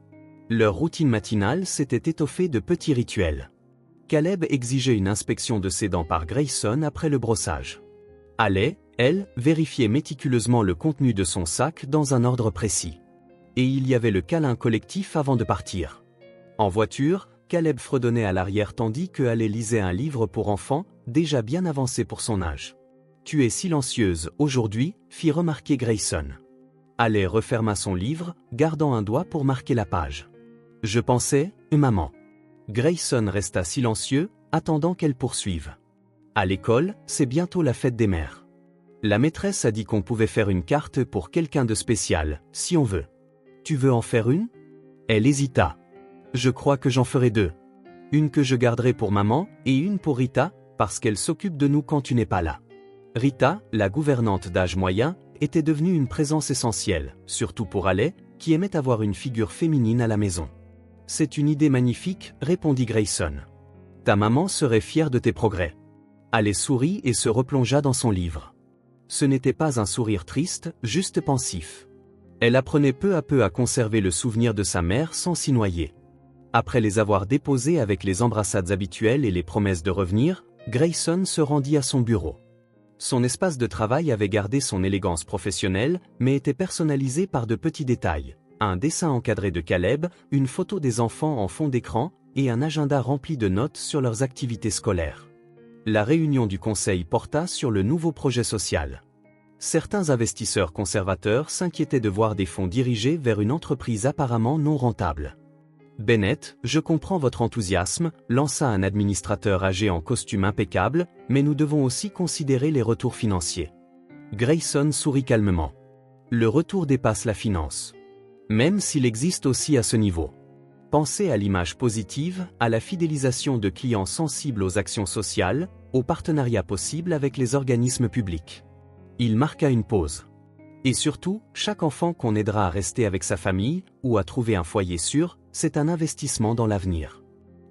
Leur routine matinale s'était étoffée de petits rituels. Caleb exigeait une inspection de ses dents par Grayson après le brossage. Haley, elle, vérifiait méticuleusement le contenu de son sac dans un ordre précis. Et il y avait le câlin collectif avant de partir. En voiture, Caleb fredonnait à l'arrière tandis que Haley lisait un livre pour enfants, déjà bien avancé pour son âge. « Tu es silencieuse aujourd'hui » fit remarquer Grayson. Haley referma son livre, gardant un doigt pour marquer la page. « Je pensais, maman. » Grayson resta silencieux, attendant qu'elle poursuive. « À l'école, c'est bientôt la fête des mères. La maîtresse a dit qu'on pouvait faire une carte pour quelqu'un de spécial, si on veut. Tu veux en faire une ?» Elle hésita. « Je crois que j'en ferai 2. Une que je garderai pour maman, et une pour Rita, parce qu'elle s'occupe de nous quand tu n'es pas là. Rita, la gouvernante d'âge moyen, était devenue une présence essentielle, surtout pour Haley, qui aimait avoir une figure féminine à la maison. C'est une idée magnifique, répondit Grayson. Ta maman serait fière de tes progrès. Haley sourit et se replongea dans son livre. Ce n'était pas un sourire triste, juste pensif. Elle apprenait peu à peu à conserver le souvenir de sa mère sans s'y noyer. Après les avoir déposés avec les embrassades habituelles et les promesses de revenir, Grayson se rendit à son bureau. Son espace de travail avait gardé son élégance professionnelle, mais était personnalisé par de petits détails. Un dessin encadré de Caleb, une photo des enfants en fond d'écran, et un agenda rempli de notes sur leurs activités scolaires. La réunion du conseil porta sur le nouveau projet social. Certains investisseurs conservateurs s'inquiétaient de voir des fonds dirigés vers une entreprise apparemment non rentable. Bennett, je comprends votre enthousiasme, lança un administrateur âgé en costume impeccable, mais nous devons aussi considérer les retours financiers. Grayson sourit calmement. Le retour dépasse la finance. Même s'il existe aussi à ce niveau. Pensez à l'image positive, à la fidélisation de clients sensibles aux actions sociales, aux partenariats possibles avec les organismes publics. Il marqua une pause. Et surtout, chaque enfant qu'on aidera à rester avec sa famille, ou à trouver un foyer sûr, c'est un investissement dans l'avenir.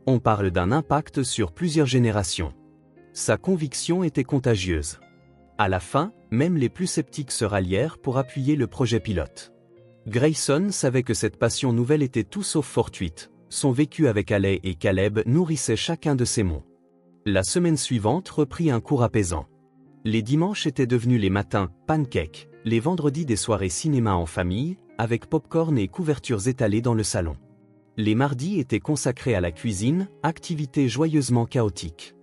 On parle d'un impact sur plusieurs générations. Sa conviction était contagieuse. À la fin, même les plus sceptiques se rallièrent pour appuyer le projet pilote. Grayson savait que cette passion nouvelle était tout sauf fortuite. Son vécu avec Haley et Caleb nourrissait chacun de ses mots. La semaine suivante reprit un cours apaisant. Les dimanches étaient devenus les matins « pancakes », les vendredis des soirées cinéma en famille, avec pop-corn et couvertures étalées dans le salon. Les mardis étaient consacrés à la cuisine, activité joyeusement chaotique.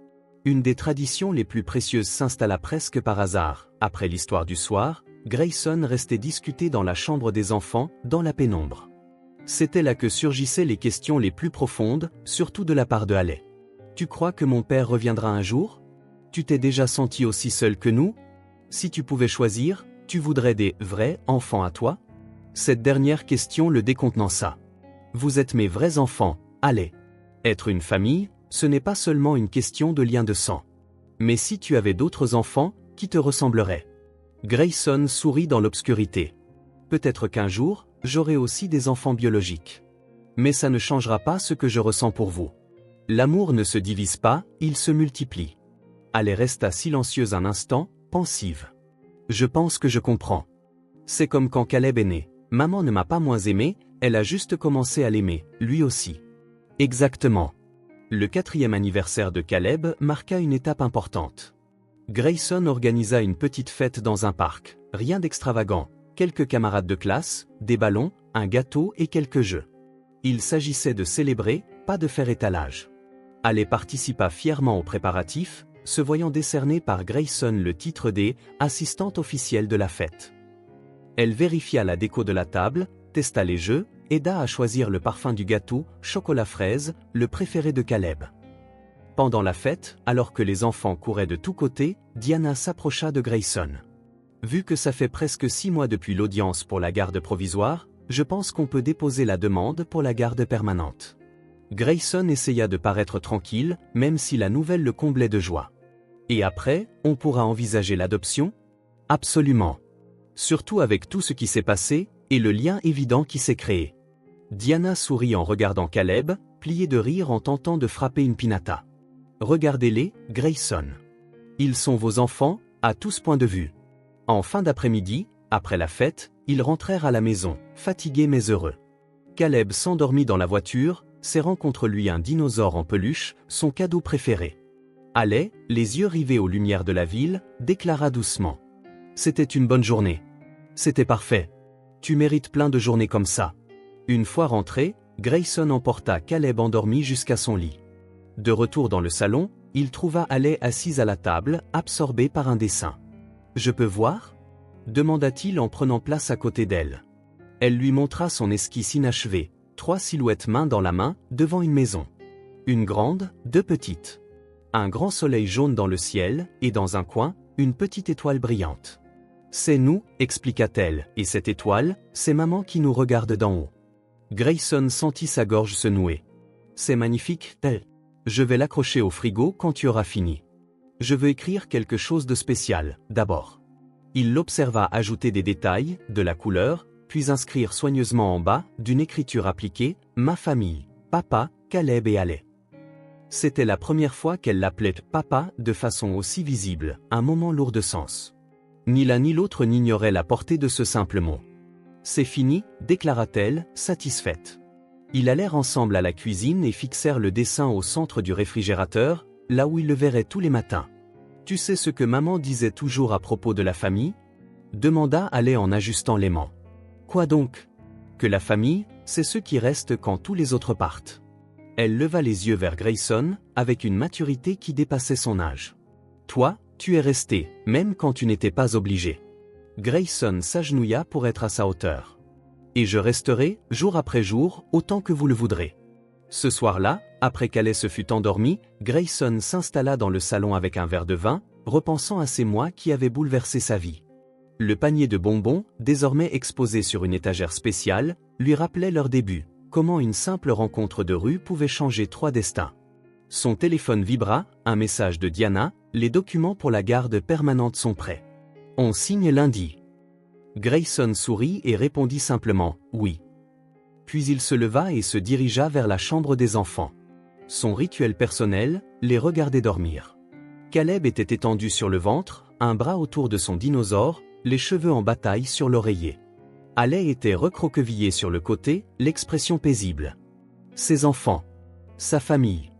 Une des traditions les plus précieuses s'installa presque par hasard. Après l'histoire du soir, Grayson restait discuter dans la chambre des enfants, dans la pénombre. C'était là que surgissaient les questions les plus profondes, surtout de la part de Haley. « Tu crois que mon père reviendra un jour ? Tu t'es déjà senti aussi seul que nous ? Si tu pouvais choisir, tu voudrais des vrais enfants à toi ?» Cette dernière question le décontenança. « Vous êtes mes vrais enfants, Haley. Être une famille, ce n'est pas seulement une question de lien de sang. Mais si tu avais d'autres enfants, qui te ressembleraient ?» Grayson sourit dans l'obscurité. « Peut-être qu'un jour, j'aurai aussi des enfants biologiques. Mais ça ne changera pas ce que je ressens pour vous. L'amour ne se divise pas, il se multiplie. » Haley resta silencieuse un instant, pensive. « Je pense que je comprends. C'est comme quand Caleb est né. Maman ne m'a pas moins aimé, elle a juste commencé à l'aimer, lui aussi. » Exactement. Le 4e anniversaire de Caleb marqua une étape importante. Grayson organisa une petite fête dans un parc, rien d'extravagant, quelques camarades de classe, des ballons, un gâteau et quelques jeux. Il s'agissait de célébrer, pas de faire étalage. Haley participa fièrement aux préparatifs, se voyant décerner par Grayson le titre des « assistantes officielles de la fête ». Elle vérifia la déco de la table, testa les jeux, aida à choisir le parfum du gâteau, chocolat fraise, le préféré de Caleb. Pendant la fête, alors que les enfants couraient de tous côtés, Diana s'approcha de Grayson. « Vu que ça fait presque 6 mois depuis l'audience pour la garde provisoire, je pense qu'on peut déposer la demande pour la garde permanente. » Grayson essaya de paraître tranquille, même si la nouvelle le comblait de joie. « Et après, on pourra envisager l'adoption ? » « Absolument. Surtout avec tout ce qui s'est passé, et le lien évident qui s'est créé. » Diana sourit en regardant Caleb, plié de rire en tentant de frapper une pinata. « Regardez-les, Grayson. Ils sont vos enfants, à tous points de vue. » En fin d'après-midi, après la fête, ils rentrèrent à la maison, fatigués mais heureux. Caleb s'endormit dans la voiture, serrant contre lui un dinosaure en peluche, son cadeau préféré. Haley, les yeux rivés aux lumières de la ville, déclara doucement. « C'était une bonne journée. C'était parfait. Tu mérites plein de journées comme ça. » Une fois rentré, Grayson emporta Caleb endormi jusqu'à son lit. De retour dans le salon, il trouva Haley assise à la table, absorbée par un dessin. « Je peux voir ?» demanda-t-il en prenant place à côté d'elle. Elle lui montra son esquisse inachevée, 3 silhouettes main dans la main, devant une maison. Une grande, 2 petites. Un grand soleil jaune dans le ciel, et dans un coin, une petite étoile brillante. « C'est nous, expliqua-t-elle, et cette étoile, c'est maman qui nous regarde d'en haut. » Grayson sentit sa gorge se nouer. C'est magnifique, tel. Je vais l'accrocher au frigo quand tu auras fini. Je veux écrire quelque chose de spécial, d'abord. Il l'observa ajouter des détails, de la couleur, puis inscrire soigneusement en bas, d'une écriture appliquée, ma famille, papa, Caleb et Alec. C'était la première fois qu'elle l'appelait papa de façon aussi visible, un moment lourd de sens. Ni l'un ni l'autre n'ignorait la portée de ce simple mot. C'est fini, déclara-t-elle, satisfaite. Ils allèrent ensemble à la cuisine et fixèrent le dessin au centre du réfrigérateur, là où ils le verraient tous les matins. Tu sais ce que maman disait toujours à propos de la famille ? Demanda Alec en ajustant l'aimant. Quoi donc ? Que la famille, c'est ceux qui restent quand tous les autres partent. Elle leva les yeux vers Grayson, avec une maturité qui dépassait son âge. Toi, tu es resté, même quand tu n'étais pas obligé. Grayson s'agenouilla pour être à sa hauteur. Et je resterai, jour après jour, autant que vous le voudrez. Ce soir-là, après qu'Alec se fut endormi, Grayson s'installa dans le salon avec un verre de vin, repensant à ces mois qui avaient bouleversé sa vie. Le panier de bonbons, désormais exposé sur une étagère spéciale, lui rappelait leur début, comment une simple rencontre de rue pouvait changer 3 destins. Son téléphone vibra, un message de Diana, les documents pour la garde permanente sont prêts. On signe lundi. Grayson sourit et répondit simplement « oui ». Puis il se leva et se dirigea vers la chambre des enfants. Son rituel personnel, les regarder dormir. Caleb était étendu sur le ventre, un bras autour de son dinosaure, les cheveux en bataille sur l'oreiller. Alec était recroquevillé sur le côté, l'expression paisible. Ses enfants. Sa famille.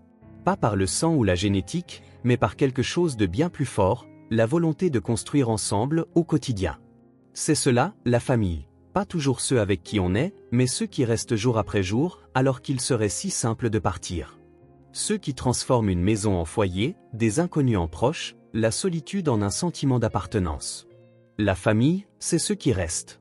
Pas par le sang ou la génétique, mais par quelque chose de bien plus fort, la volonté de construire ensemble au quotidien. C'est cela, la famille. Pas toujours ceux avec qui on est, mais ceux qui restent jour après jour, alors qu'il serait si simple de partir. Ceux qui transforment une maison en foyer, des inconnus en proches, la solitude en un sentiment d'appartenance. La famille, c'est ceux qui restent.